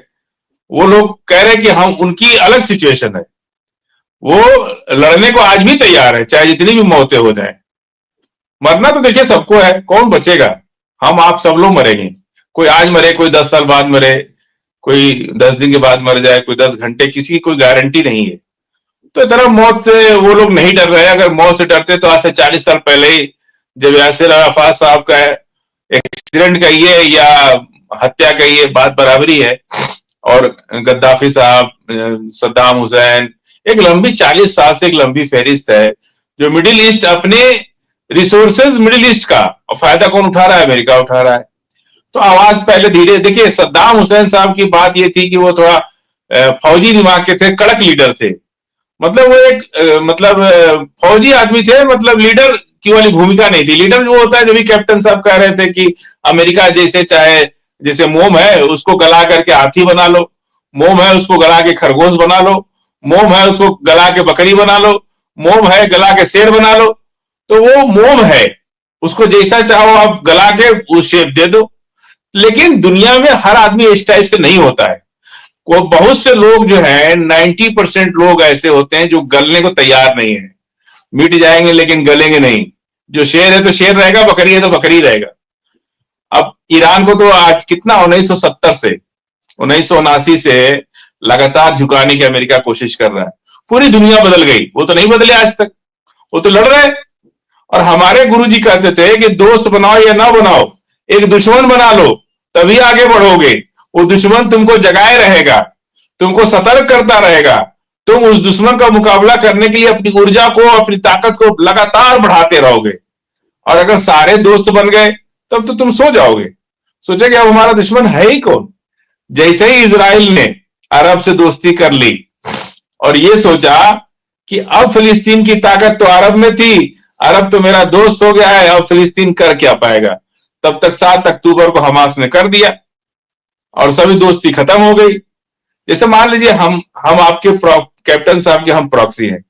वो लोग कह रहे हैं कि हम, उनकी अलग सिचुएशन है, वो लड़ने को आज भी तैयार है, चाहे जितनी भी मौतें हो जाए। मरना तो देखिए सबको है, कौन बचेगा? हम आप सब लोग मरेंगे। कोई आज मरे, कोई 10 साल बाद मरे, कोई 10 दिन के बाद मर जाए, कोई 10 घंटे, किसी की कोई गारंटी नहीं है। तो इतना मौत से वो लोग नहीं डर रहे। अगर मौत से डरते तो आज से 40 साल पहले ही, जब यासिर अराफात साहब का एक्सीडेंट कहिए या हत्या कहिए, बात बराबरी है। और गद्दाफी साहब, सद्दाम हुसैन, एक लंबी 40 साल से एक लंबी फहरिस्त है। जो मिडिल ईस्ट अपने रिसोर्सेज, मिडिल ईस्ट का फायदा कौन उठा रहा है? अमेरिका उठा रहा है। तो आवाज पहले धीरे, देखिए सद्दाम हुसैन साहब की बात ये थी कि वो थोड़ा फौजी दिमाग के थे, कड़क लीडर थे। मतलब वो एक फौजी आदमी थे, मतलब लीडर की वाली भूमिका नहीं थी। लीडर वो होता है, जो भी कैप्टन साहब कह रहे थे कि अमेरिका जैसे चाहे, जैसे मोम है उसको गला करके हाथी बना लो, मोम है उसको गला के खरगोश बना लो, मोम है उसको गला के बकरी बना लो, मोम है गला के शेर बना लो। तो वो मोम है, उसको जैसा चाहो आप गला के उस शेप दे दो। लेकिन दुनिया में हर आदमी इस टाइप से नहीं होता है। वो बहुत से लोग जो है, 90% लोग ऐसे होते हैं जो गलने को तैयार नहीं है। मिट जाएंगे लेकिन गलेंगे नहीं। जो शेर है तो शेर रहेगा, बकरी है तो बकरी रहेगा। अब ईरान को तो आज कितना, 1970 से 1979 से लगातार झुकाने की अमेरिका कोशिश कर रहा है। पूरी दुनिया बदल गई, वो तो नहीं बदले आज तक, वो तो लड़ रहे। और हमारे गुरुजी कहते थे कि दोस्त बनाओ या ना बनाओ, एक दुश्मन बना लो, तभी आगे बढ़ोगे। वो दुश्मन तुमको जगाए रहेगा, तुमको सतर्क करता रहेगा। तुम उस दुश्मन का मुकाबला करने के लिए अपनी ऊर्जा को, अपनी ताकत को लगातार बढ़ाते रहोगे। और अगर सारे दोस्त बन गए तब तो तुम सो जाओगे, सोचेगे अब हमारा दुश्मन है ही कौन। जैसे ही इजराइल ने अरब से दोस्ती कर ली और ये सोचा कि अब फिलिस्तीन की ताकत तो अरब में थी, अरब तो मेरा दोस्त हो गया है, अब फिलिस्तीन कर क्या पाएगा। तब तक 7 अक्टूबर को हमास ने कर दिया और सभी दोस्ती खत्म हो गई। जैसे मान लीजिए हम आपके कैप्टन साहब के हम प्रॉक्सी हैं,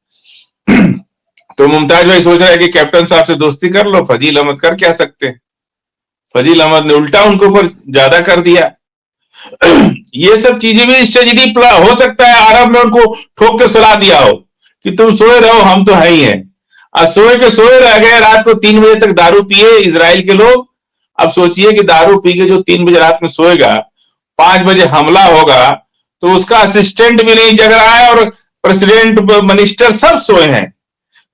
तो मुमताज भाई सोच रहे हैं कि कैप्टन साहब से दोस्ती कर लो, फजील अहमद कर क्या सकते हैं। फजील अहमद ने उल्टा उनके ऊपर ज्यादा कर दिया। ये सब चीजें भी स्ट्रेटेजी हो सकता है अरब ने उनको ठोक के सुला दिया हो कि तुम सोए रहो, हम तो है ही हैं। अब सोए के सोए रह गए, रात को 3 बजे तक दारू पिए इजराइल के लोग। अब सोचिए कि दारू पी के जो 3 बजे रात में सोएगा, 5 बजे हमला होगा, तो उसका असिस्टेंट भी नहीं जग रहा है और प्रेसिडेंट, मिनिस्टर सब सोए हैं।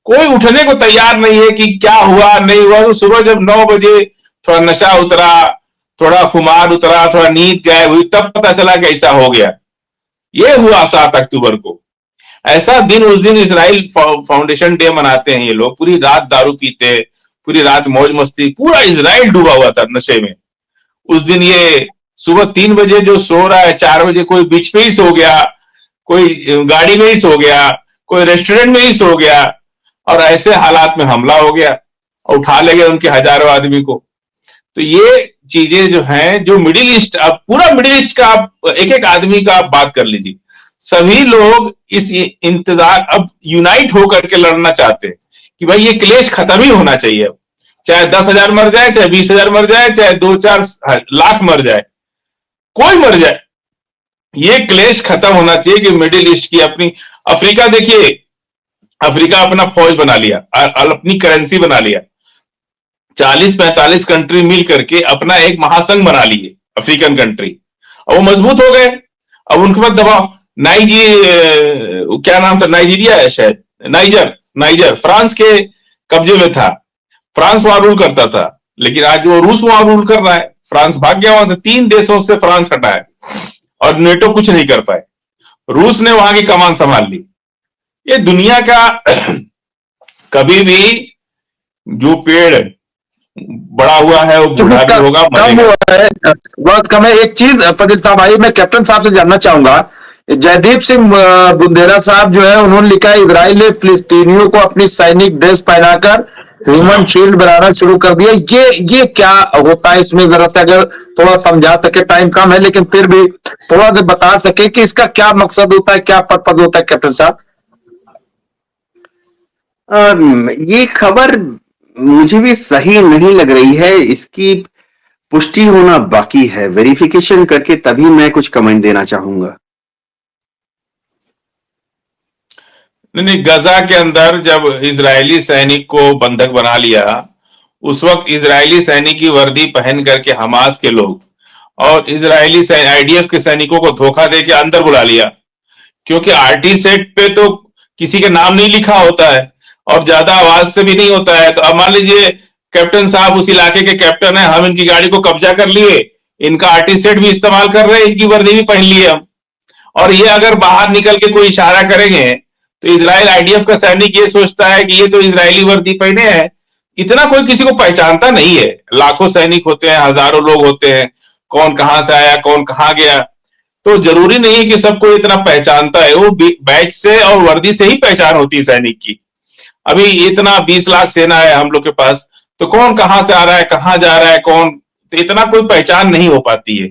कोई उठने को तैयार नहीं है कि क्या हुआ नहीं हुआ। तो सुबह जब 9 बजे थोड़ा नशा उतरा, थोड़ा खुमार उतरा, थोड़ा नींद गायब हुई, तब पता चला कि ऐसा हो गया। ये हुआ 7 अक्टूबर को। ऐसा दिन, उस दिन इसराइल फाउंडेशन डे मनाते हैं ये लोग। पूरी रात दारू पीते, पूरी रात मौज मस्ती, पूरा इसराइल डूबा हुआ था नशे में। उस दिन ये सुबह 3 बजे जो सो रहा है, 4 बजे कोई बीच पे ही सो गया, कोई गाड़ी में ही सो गया, कोई रेस्टोरेंट में ही सो गया, और ऐसे हालात में हमला हो गया और उठा ले गए उनके हजारों आदमी को। तो ये चीजें जो हैं, जो मिडिल ईस्ट, अब पूरा मिडिल ईस्ट का आप एक एक आदमी का आप बात कर लीजिए, सभी लोग इस इंतजार, अब यूनाइट होकर के लड़ना चाहते हैं कि भाई ये क्लेश खत्म ही होना चाहिए। चाहे 10,000 मर जाए, चाहे 20,000 मर जाए, चाहे 2-4 लाख मर जाए, कोई मर जाए, ये क्लेश खत्म होना चाहिए कि मिडिल ईस्ट की अपनी, अफ्रीका देखिए, अफ्रीका अपना फौज बना लिया, अपनी करेंसी बना लिया, 40-45 कंट्री मिल करके अपना एक महासंघ बना लिए अफ्रीकन कंट्री, और वो मजबूत हो गए। अब उनके बाद दबाव, क्या नाम था, नाइजीरिया है शायद, नाइजर फ्रांस के कब्जे में था, फ्रांस वहां रूल करता था, लेकिन आज वो रूस वहां रूल कर रहा है। फ्रांस भाग गया वहां से, 3 देशों से फ्रांस हटा है और नेटो कुछ नहीं कर पाए, रूस ने वहां की कमान संभाल ली। ये दुनिया का कभी भी जो पेड़ बड़ा हुआ है वो बूढ़ा भी होगा, कम मरेगा। हुआ है, बहुत कम है। एक चीज फजील साहब भाई, मैं कैप्टन साहब से जानना चाहूंगा, जयदीप सिंह बुंदेला साहब जो है उन्होंने लिखा है इजराइल ने फिलिस्तीनियों को अपनी सैनिक ड्रेस पहनाकर ह्यूमन शील्ड बनाना शुरू कर दिया। ये क्या होता है इसमें, जरा से अगर थोड़ा समझा सके, टाइम कम है लेकिन फिर भी थोड़ा सा बता सके कि इसका क्या मकसद होता है, क्या पर्पज होता है कैप्टन साहब। ये खबर मुझे भी सही नहीं लग रही है, इसकी पुष्टि होना बाकी है, वेरिफिकेशन करके तभी मैं कुछ कमेंट देना चाहूंगा। नहीं, गजा के अंदर जब इजरायली सैनिक को बंधक बना लिया, उस वक्त इजरायली सैनिक की वर्दी पहन करके हमास के लोग और इजरायली आईडीएफ के सैनिकों को धोखा दे के अंदर बुला लिया, क्योंकि आरटी सेट पे तो किसी का नाम नहीं लिखा होता है और ज्यादा आवाज से भी नहीं होता है। तो अब मान लीजिए कैप्टन साहब उस इलाके के कैप्टन है, हम इनकी गाड़ी को कब्जा कर लिए, इनका आरटी सेट भी इस्तेमाल कर रहे हैं, इनकी वर्दी भी पहन लिए हम, और ये अगर बाहर निकल के कोई इशारा करेंगे तो इजराइल आईडीएफ का सैनिक ये सोचता है कि ये तो इजरायली वर्दी पहने हैं। इतना कोई किसी को पहचानता नहीं है, लाखों सैनिक होते हैं, हजारों लोग होते हैं, कौन कहां से आया कौन कहां गया, तो जरूरी नहीं है कि सबको इतना पहचानता है। वो बैच से और वर्दी से ही पहचान होती है सैनिक की। अभी इतना 20 लाख सेना है हम लोग के पास, तो कौन कहां से आ रहा है कहां जा रहा है कौन, तो इतना कोई पहचान नहीं हो पाती है।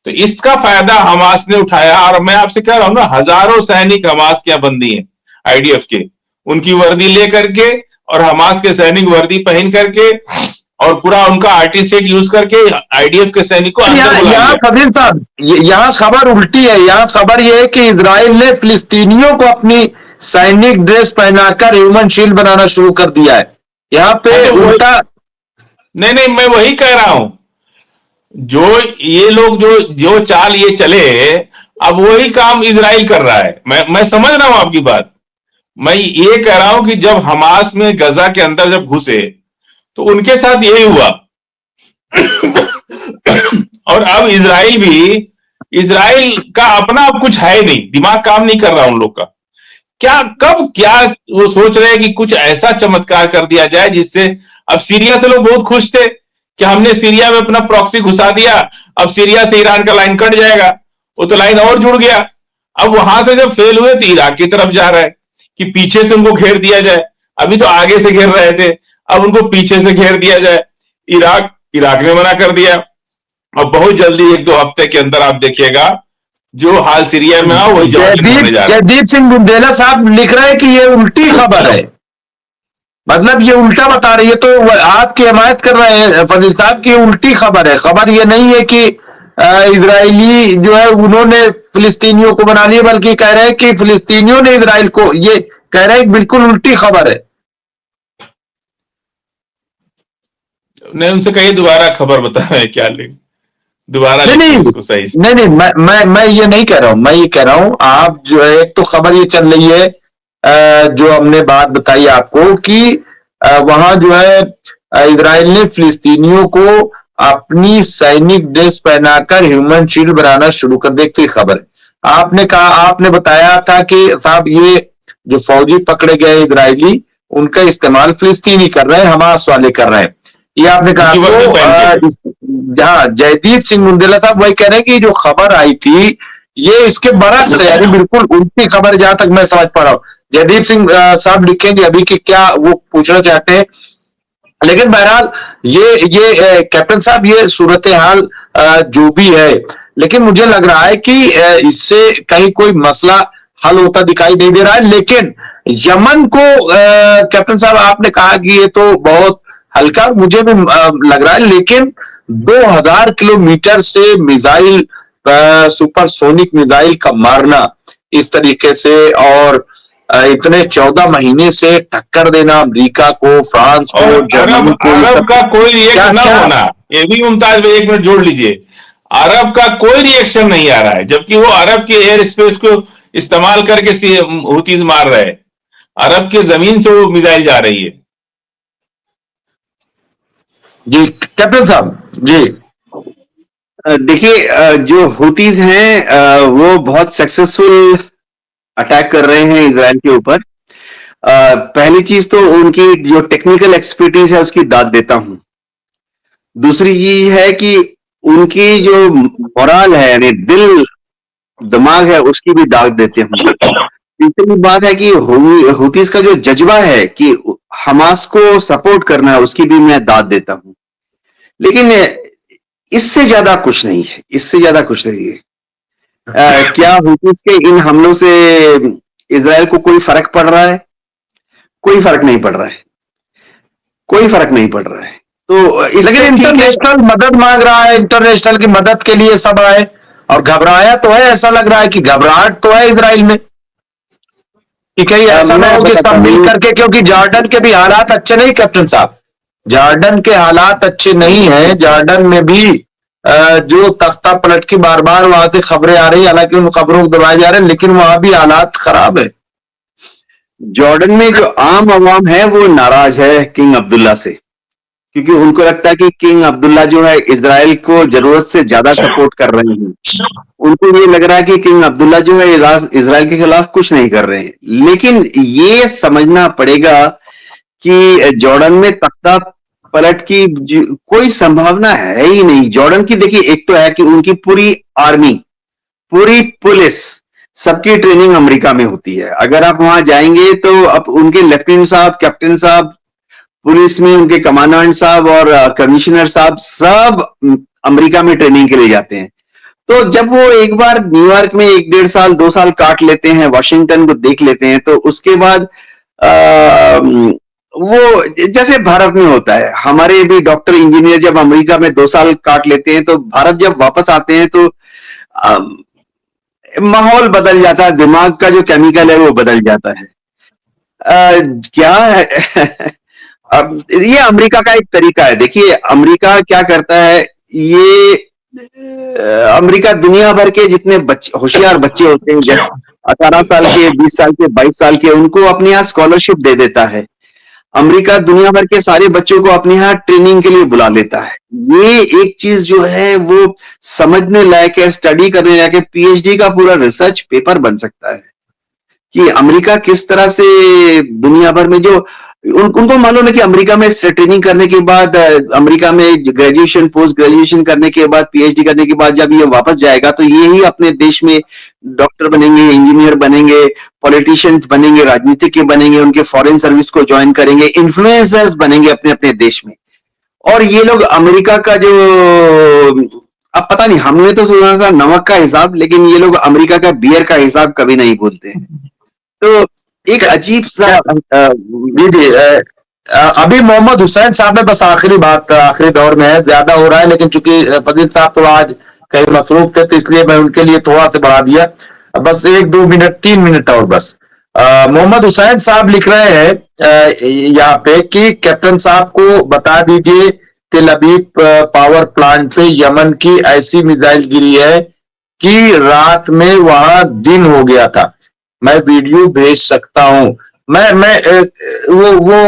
तो इसका फायदा हमास ने उठाया, और मैं आपसे कह रहा हूं ना, हजारों सैनिक हमास के बंदी हैं आईडीएफ के, उनकी वर्दी लेकर के और हमास के सैनिक वर्दी पहन करके और पूरा उनका आरटी सेट यूज करके आईडीएफ के सैनिक को अंदर बुला यहाँ लिया। फजील साहब, यहाँ खबर उल्टी है। यहाँ खबर यह है कि इजराइल ने फिलिस्तीनियों को अपनी सैनिक ड्रेस पहनाकर ह्यूमन शील्ड बनाना शुरू कर दिया है। यहाँ पे तो उल्टा। नहीं नहीं, मैं वही कह रहा हूं, जो ये लोग जो जो चाल ये चले, अब वही काम इजराइल कर रहा है। मैं समझ रहा हूं आपकी बात। मैं ये कह रहा हूं कि जब हमास में गजा के अंदर जब घुसे तो उनके साथ यही हुआ और अब इजराइल भी, इजराइल का अपना अब कुछ है नहीं, दिमाग काम नहीं कर रहा उन लोग का। क्या कब क्या वो सोच रहे हैं कि कुछ ऐसा चमत्कार कर दिया जाए जिससे, अब सीरिया से लोग बहुत खुश थे कि हमने सीरिया में अपना प्रॉक्सी घुसा दिया, अब सीरिया से ईरान का लाइन कट जाएगा, वो तो लाइन और जुड़ गया। अब वहां से जब फेल हुए तो इराक की तरफ जा रहा है कि पीछे से उनको घेर दिया जाए। अभी तो आगे से घेर रहे थे, अब उनको पीछे से घेर दिया जाए। इराक ने मना कर दिया। और बहुत जल्दी 1-2 हफ्ते के अंदर आप देखिएगा जो हाल सीरिया में वही जॉर्डन होने जा रहा है। जयदीप सिंह बुंदेला साहब लिख रहे हैं कि ये उल्टी खबर है, मतलब ये उल्टा बता रही है। तो आपकी हिमायत कर रहे हैं फजील साहब की उल्टी खबर है। खबर ये नहीं है कि इजरायली जो है उन्होंने फिलिस्तीनियों को बना लिया, बल्कि कह रहे हैं कि फिलिस्तीनियों ने इजराइल को, ये कह रहे हैं बिल्कुल उल्टी खबर है। नहीं, उनसे कहिए दोबारा खबर बताएं क्या लिख, दोबारा लिखिए उसको सही से। नहीं, मैं ये नहीं कह रहा हूं। मैं ये कह रहा हूं, आप जो है, एक तो खबर ये चल रही है जो हमने बात बताई आपको कि वहां जो है इजराइल ने फिलिस्तीनियों को अपनी सैनिक ड्रेस पहनाकर ह्यूमन शील्ड बनाना शुरू कर दे, की खबर। आपने कहा, आपने बताया था कि साहब ये जो फौजी पकड़े गए इजरायली, उनका इस्तेमाल फिलिस्तीनी कर रहे हैं, हमास वाले कर रहे हैं, ये आपने कहा। तो जहाँ जयदीप सिंह बुंदेला साहब वही कह रहे हैं कि जो खबर आई थी ये इसके बरक्स से, यानी बिल्कुल उल्टी खबर, जहां तक मैं समझ पा रहा हूं। जयदीप सिंह साहब लिखेंगे अभी कि क्या वो पूछना चाहते हैं, लेकिन बहरहाल ये कैप्टन साहब, ये सूरत हाल जो भी है, लेकिन मुझे लग रहा है कि इससे कहीं कोई मसला हल होता दिखाई नहीं दे रहा है। लेकिन यमन को कैप्टन साहब आपने कहा कि ये तो बहुत हल्का, मुझे भी लग रहा है, लेकिन 2000 किलोमीटर से मिसाइल, सुपरसोनिक मिसाइल का मारना इस तरीके से, और इतने 14 महीने से टक्कर देना अमेरिका को, फ्रांस को, जर्मनी को। अरब का कोई रिएक्शन ना होना, ये भी मुमताज भाई 1 मिनट जोड़ लीजिए। अरब का कोई रिएक्शन नहीं आ रहा है, जबकि वो अरब के एयर स्पेस को इस्तेमाल करके हुतीज मार रहे हैं। अरब के जमीन से वो मिसाइल जा रही है। जी कैप्टन साहब जी। देखिए, जो हुतीज हैं वो बहुत सक्सेसफुल अटैक कर रहे हैं इजराइल के ऊपर। पहली चीज तो उनकी जो टेक्निकल एक्सपर्टीज है उसकी दाद देता हूं। दूसरी चीज है कि उनकी जो मोरल है, यानी दिल दिमाग है, उसकी भी दाद देते हूं। तीसरी बात है कि हुतीस का जो जज्बा है कि हमास को सपोर्ट करना है, उसकी भी मैं दाद देता हूं। लेकिन इससे ज्यादा कुछ नहीं है, इससे ज्यादा कुछ नहीं है। क्या हुतीस के इन हमलों से इजराइल को कोई फर्क पड़ रहा है? कोई फर्क नहीं पड़ रहा है, कोई फर्क नहीं पड़ रहा है। तो लेकिन इंटरनेशनल मदद मांग रहा है, इंटरनेशनल की मदद के लिए सब आए और घबराया तो है, ऐसा लग रहा है कि घबराहट तो है इजराइल में कि कहीं ऐसा ना हो कि सब मिल करके, क्योंकि जॉर्डन के भी हालात अच्छे नहीं कैप्टन साहब, जॉर्डन के हालात अच्छे नहीं है। जॉर्डन में भी जो तख्ता पलट की बार बार वहां से खबरें आ रही, हालांकि उन खबरों को दबाए जा रहे हैं, लेकिन वहां भी हालात खराब है। जॉर्डन में जो आम आवाम है वो नाराज है किंग अब्दुल्ला से, क्योंकि उनको लगता है कि किंग अब्दुल्ला जो है इजराइल को जरूरत से ज्यादा सपोर्ट कर रहे हैं। उनको ये लग रहा है कि किंग अब्दुल्ला जो है इजराइल के खिलाफ कुछ नहीं कर रहे हैं। लेकिन ये समझना पड़ेगा कि जॉर्डन में तख्ता पलट की कोई संभावना है ही नहीं। जॉर्डन की देखिए, एक तो है कि उनकी पूरी आर्मी, पूरी पुलिस, सबकी ट्रेनिंग अमेरिका में होती है। अगर आप वहां जाएंगे तो अब उनके लेफ्टिनेंट साहब, कैप्टन साहब, पुलिस में उनके कमांडेंट साहब और कमिश्नर साहब सब अमेरिका में ट्रेनिंग के लिए जाते हैं। तो जब वो एक बार न्यूयॉर्क में 1-1.5 साल 2 साल काट लेते हैं, वॉशिंगटन को देख लेते हैं, तो उसके बाद वो जैसे भारत में होता है, हमारे भी डॉक्टर इंजीनियर जब अमेरिका में 2 साल काट लेते हैं तो भारत जब वापस आते हैं तो माहौल बदल जाता है, दिमाग का जो केमिकल है वो बदल जाता है। क्या है अब ये अमेरिका का एक तरीका है। देखिए अमेरिका क्या करता है, ये अमेरिका दुनिया भर के जितने होशियार बच्चे होते हैं, जैसे 18 साल के, 20 साल के, 22 साल के, उनको अपने यहाँ स्कॉलरशिप दे देता है। अमेरिका दुनिया भर के सारे बच्चों को अपने यहाँ ट्रेनिंग के लिए बुला लेता है। ये एक चीज जो है वो समझने लायक है, स्टडी करने लायक है। पीएचडी का पूरा रिसर्च पेपर बन सकता है कि अमेरिका किस तरह से दुनिया भर में जो उनको मालूम है कि अमेरिका में ट्रेनिंग करने के बाद, अमेरिका में ग्रेजुएशन, पोस्ट ग्रेजुएशन करने के बाद, पीएचडी करने के बाद जब ये वापस जाएगा तो ये ही अपने देश में डॉक्टर बनेंगे, इंजीनियर बनेंगे, पॉलिटिशियंस बनेंगे, राजनीतिक के बनेंगे, उनके फॉरेन सर्विस को ज्वाइन करेंगे, इन्फ्लुएंसर्स बनेंगे अपने अपने देश में। और ये लोग अमेरिका का जो, अब पता नहीं, हमने तो सुना था नमक का हिसाब, लेकिन ये लोग अमेरिका का बियर का हिसाब कभी नहीं भूलते हैं। तो एक अजीब सा जी अभी मोहम्मद हुसैन साहब में बस आखिरी बात, आखिरी दौर में है, ज्यादा हो रहा है, लेकिन चूंकि फजील साहब तो आज कहीं मसरूफ थे तो इसलिए मैं उनके लिए थोड़ा सा बढ़ा दिया। बस 1-2 मिनट, 3 मिनट और बस। मोहम्मद हुसैन साहब लिख रहे हैं यहाँ पे कि कैप्टन साहब को बता दीजिए तेल अवीव पावर प्लांट पे यमन की ऐसी मिसाइल गिरी है कि रात में वहां दिन हो गया था। मैं वीडियो भेज सकता हूं। मैं वो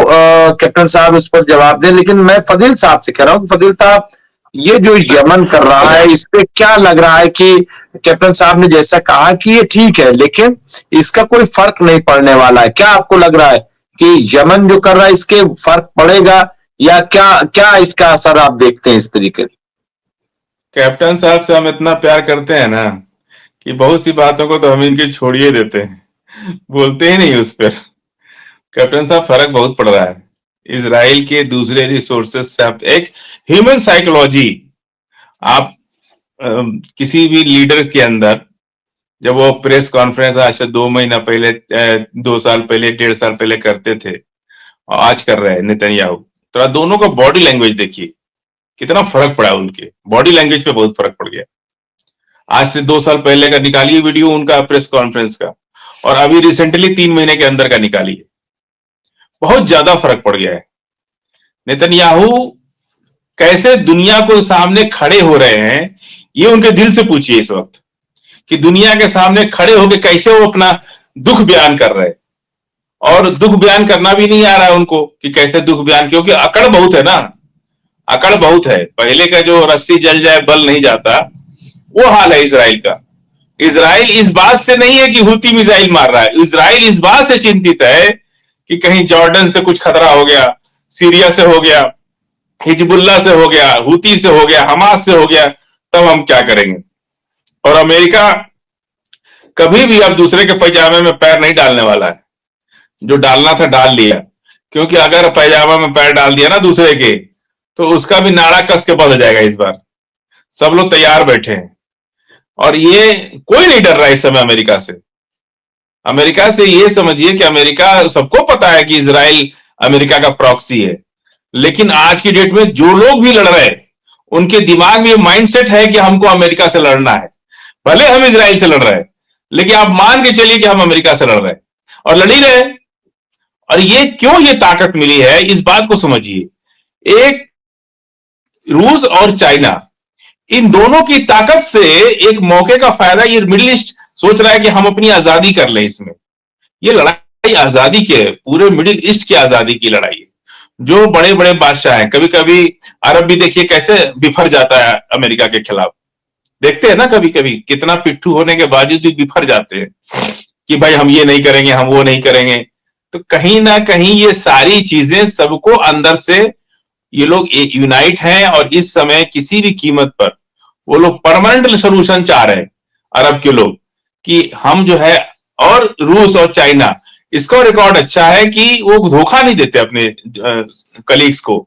कैप्टन साहब इस पर जवाब दें, लेकिन मैं फजील साहब से कह रहा हूं, फजील साहब ये जो यमन कर रहा है इस पे क्या लग रहा है कि कैप्टन साहब ने जैसा कहा कि ये ठीक है लेकिन इसका कोई फर्क नहीं पड़ने वाला है। क्या आपको लग रहा है कि यमन जो कर रहा है इसके फर्क पड़ेगा या क्या इसका असर आप देखते हैं इस तरीके? कैप्टन साहब से हम इतना प्यार करते हैं ना कि बहुत सी बातों को तो हम इनकी छोड़िए देते हैं, बोलते ही नहीं उस पर। कैप्टन साहब फर्क बहुत पड़ रहा है इजराइल के दूसरे रिसोर्सेज से। आप एक ह्यूमन साइकोलॉजी, आप किसी भी लीडर के अंदर जब वो प्रेस कॉन्फ्रेंस आज से 2 महीना पहले, 2 साल पहले, 1.5 साल पहले करते थे और आज कर रहे हैं नेतन्याहू, तो दोनों का बॉडी लैंग्वेज देखिए कितना फर्क पड़ा। उनके बॉडी लैंग्वेज पे बहुत फर्क पड़ गया। आज से 2 साल पहले का निकालिए वीडियो उनका प्रेस कॉन्फ्रेंस का, और अभी रिसेंटली 3 महीने के अंदर का निकालिए, बहुत ज्यादा फर्क पड़ गया है। नेतन्याहू कैसे दुनिया को सामने खड़े हो रहे हैं, ये उनके दिल से पूछिए इस वक्त, कि दुनिया के सामने खड़े होकर कैसे वो अपना दुख बयान कर रहे हैं। और दुख बयान करना भी नहीं आ रहा है उनको कि कैसे दुख बयान, क्योंकि अकड़ बहुत है ना, अकड़ बहुत है। पहले का जो रस्सी जल जाए बल नहीं जाता, वो हाल है इजराइल का। इजराइल इस बात से नहीं है कि हुती मिसाइल मार रहा है, इजराइल इस बात से चिंतित है कि कहीं जॉर्डन से कुछ खतरा हो गया, सीरिया से हो गया, हिजबुल्ला से हो गया, हुती से हो गया, हमास से हो गया, तब हम क्या करेंगे। और अमेरिका कभी भी अब दूसरे के पैजामे में पैर नहीं डालने वाला है। जो डालना था डाल लिया, क्योंकि अगर पैजामा में पैर डाल दिया ना दूसरे के, तो उसका भी नाड़ा कस के बंद हो जाएगा। इस बार सब लोग तैयार बैठे हैं और ये कोई नहीं डर रहा है इस समय अमेरिका से। अमेरिका से ये समझिए कि अमेरिका, सबको पता है कि इजराइल अमेरिका का प्रॉक्सी है, लेकिन आज की डेट में जो लोग भी लड़ रहे हैं उनके दिमाग में ये माइंडसेट है कि हमको अमेरिका से लड़ना है। भले हम इजराइल से लड़ रहे हैं, लेकिन आप मान के चलिए कि हम अमेरिका से लड़ रहे हैं और लड़ ही रहे हैं। और ये क्यों ये ताकत मिली है, इस बात को समझिए। एक रूस और चाइना, इन दोनों की ताकत से एक मौके का फायदा ये मिडिल ईस्ट सोच रहा है कि हम अपनी आजादी कर लें। इसमें ये लड़ाई आजादी के, पूरे मिडिल ईस्ट की आजादी की लड़ाई है। जो बड़े बड़े बादशाह हैं, कभी कभी अरब भी देखिए कैसे बिफर जाता है अमेरिका के खिलाफ, देखते हैं ना, कभी कभी कितना पिट्ठू होने के बावजूद भी बिफर जाते हैं कि भाई हम ये नहीं करेंगे, हम वो नहीं करेंगे। तो कहीं ना कहीं ये सारी चीजें सबको अंदर से ये लोग यूनाइट हैं और इस समय किसी भी कीमत पर वो लोग परमानेंट सोल्यूशन चाह रहे हैं, अरब के लोग, कि हम जो है, और रूस और चाइना, इसका रिकॉर्ड अच्छा है कि वो धोखा नहीं देते अपने कलीग्स को,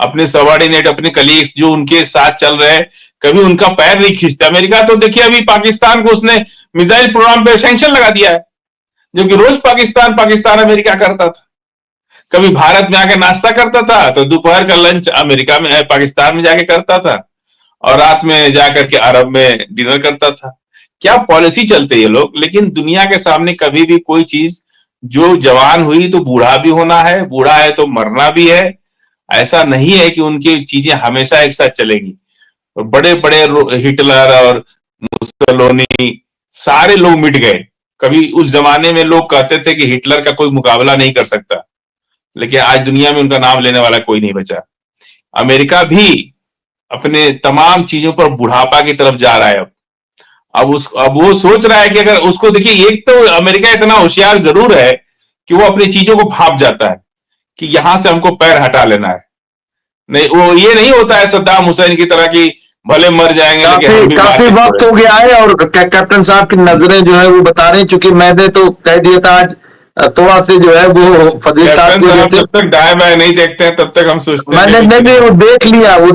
अपने सबॉर्डिनेट, अपने कलीग्स जो उनके साथ चल रहे हैं, कभी उनका पैर नहीं खींचता। अमेरिका तो देखिए अभी पाकिस्तान को उसने मिसाइल प्रोग्राम पे सैंक्शन लगा दिया है, जबकि रोज पाकिस्तान पाकिस्तान अमेरिका करता था। कभी भारत में आके नाश्ता करता था तो दोपहर का लंच अमेरिका में, पाकिस्तान में जाके करता था, और रात में जाकर के अरब में डिनर करता था। क्या पॉलिसी चलते ये लोग। लेकिन दुनिया के सामने कभी भी कोई चीज, जो जवान हुई तो बूढ़ा भी होना है, बूढ़ा है तो मरना भी है। ऐसा नहीं है कि उनकी चीजें हमेशा एक साथ चलेंगी। बड़े बड़े हिटलर और मुसोलिनी सारे लोग मिट गए। कभी उस जमाने में लोग कहते थे कि हिटलर का कोई मुकाबला नहीं कर सकता, लेकिन आज दुनिया में उनका नाम लेने वाला कोई नहीं बचा। अमेरिका भी अपने तमाम चीजों पर बुढ़ापा की तरफ जा रहा है। अब वो सोच रहा है कि अगर उसको देखिए, एक तो अमेरिका इतना होशियार जरूर है कि वो अपनी चीजों को भाप जाता है कि यहां से हमको पैर हटा लेना है। नहीं, वो ये नहीं होता है सद्दाम हुसैन की तरह कि भले मर जाएंगे लेकिन काफी वक्त हो गया है। और कैप्टन साहब की नजरें जो है वो बता रहे हैं, चूंकि मैंने तो कह दिया था आज थोड़ा से जो है वो फजील साहब जब तक दाएं बाएं नहीं देखते हैं तब तक हम सोचते हैं। मैंने नहीं, वो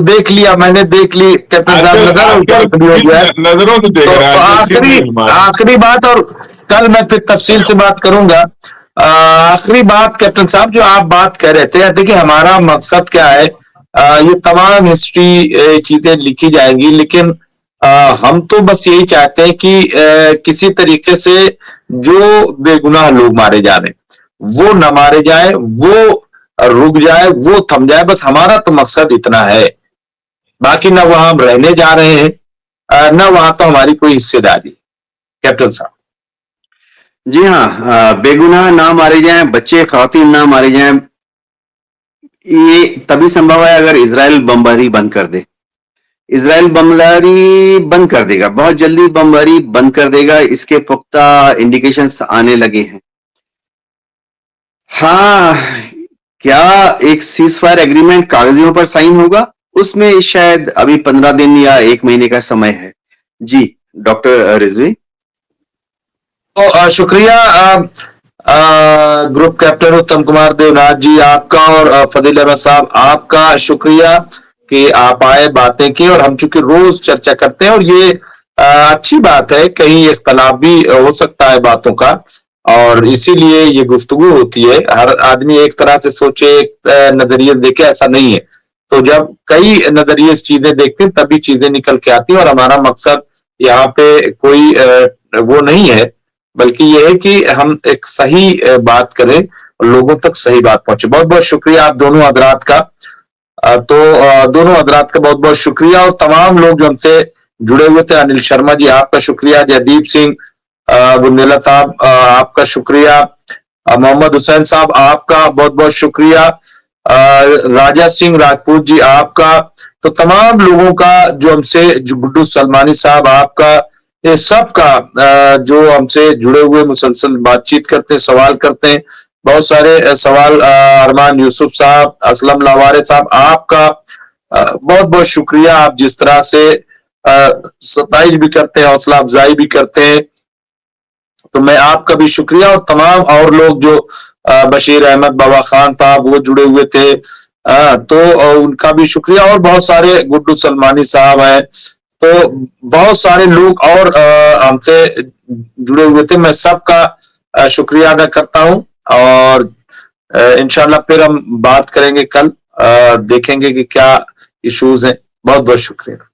देख लिया मैंने देख ली कैप्टन साहब नजरों से देख रहा है। आखिरी बात, और कल मैं फिर तफसील से बात करूंगा। आखिरी बात कैप्टन साहब, जो आप बात कर रहे थे, देखिए हमारा मकसद क्या है, ये तमाम हिस्ट्री चीजें लिखी जाएंगी, लेकिन हम तो बस यही चाहते हैं कि किसी तरीके से जो बेगुनाह लोग मारे जा रहे हैं वो न मारे जाए, वो रुक जाए, वो थम जाए। बस हमारा तो मकसद इतना है। बाकी न वहां हम रहने जा रहे हैं, न वहां तो हमारी कोई हिस्सेदारी। कैप्टन साहब जी हाँ, बेगुनाह ना मारे जाएं, बच्चे खवातीन ना मारे जाएं, ये तभी संभव है अगर इजराइल बमबारी बंद कर दे। इजराइल बमबारी बंद कर देगा, बहुत जल्दी बमबारी बंद कर देगा, इसके पुख्ता इंडिकेशंस आने लगे हैं। हाँ, क्या एक सीज फायर एग्रीमेंट कागजों पर साइन होगा? उसमें शायद अभी 15 दिन या 1 महीने का समय है। जी डॉक्टर रिजवी। तो शुक्रिया ग्रुप कैप्टन उत्तम कुमार देवनाथ जी आपका, और फजील अहमद साहब आपका शुक्रिया कि आप आए, बातें की, और हम चूंकि रोज चर्चा करते हैं और ये अच्छी बात है, कहीं इख्तलाफ भी हो सकता है बातों का, और इसीलिए ये गुफ्तगू होती है। हर आदमी एक तरह से सोचे, एक नजरिए देखे, ऐसा नहीं है। तो जब कई नजरिए चीजें देखते हैं तभी चीजें निकल के आती हैं, और हमारा मकसद यहाँ पे कोई वो नहीं है, बल्कि यह है कि हम एक सही बात करें और लोगों तक सही बात पहुंचे। बहुत बहुत शुक्रिया आप दोनों हजरात का। तो दोनों हजरात का बहुत बहुत शुक्रिया, और तमाम लोग जो हमसे जुड़े हुए थे, अनिल शर्मा जी आपका शुक्रिया, जयदीप सिंह बुंदेला साहब आपका शुक्रिया, मोहम्मद हुसैन साहब आपका बहुत बहुत शुक्रिया, राजा सिंह राजपूत जी आपका, तो तमाम लोगों का जो हमसे, गुड्डू सलमानी साहब आपका, ये सब का जो हमसे जुड़े हुए मुसलसल बातचीत करते हैं, सवाल करते हैं, बहुत सारे सवाल अरमान यूसुफ साहब, असलम लावारिस साहब, आपका बहुत बहुत शुक्रिया। आप जिस तरह से सताइश भी करते हैं, हौसला अफजाई भी करते हैं, तो मैं आपका भी शुक्रिया। और तमाम और लोग जो बशीर अहमद, बाबा खान साहब वो जुड़े हुए थे, तो उनका भी शुक्रिया। और बहुत सारे गुड्डू सलमानी साहब हैं, तो बहुत सारे लोग और हमसे जुड़े हुए थे। मैं सबका शुक्रिया अदा करता हूं और इंशाल्लाह फिर हम बात करेंगे कल, देखेंगे कि क्या इश्यूज हैं। बहुत बहुत शुक्रिया।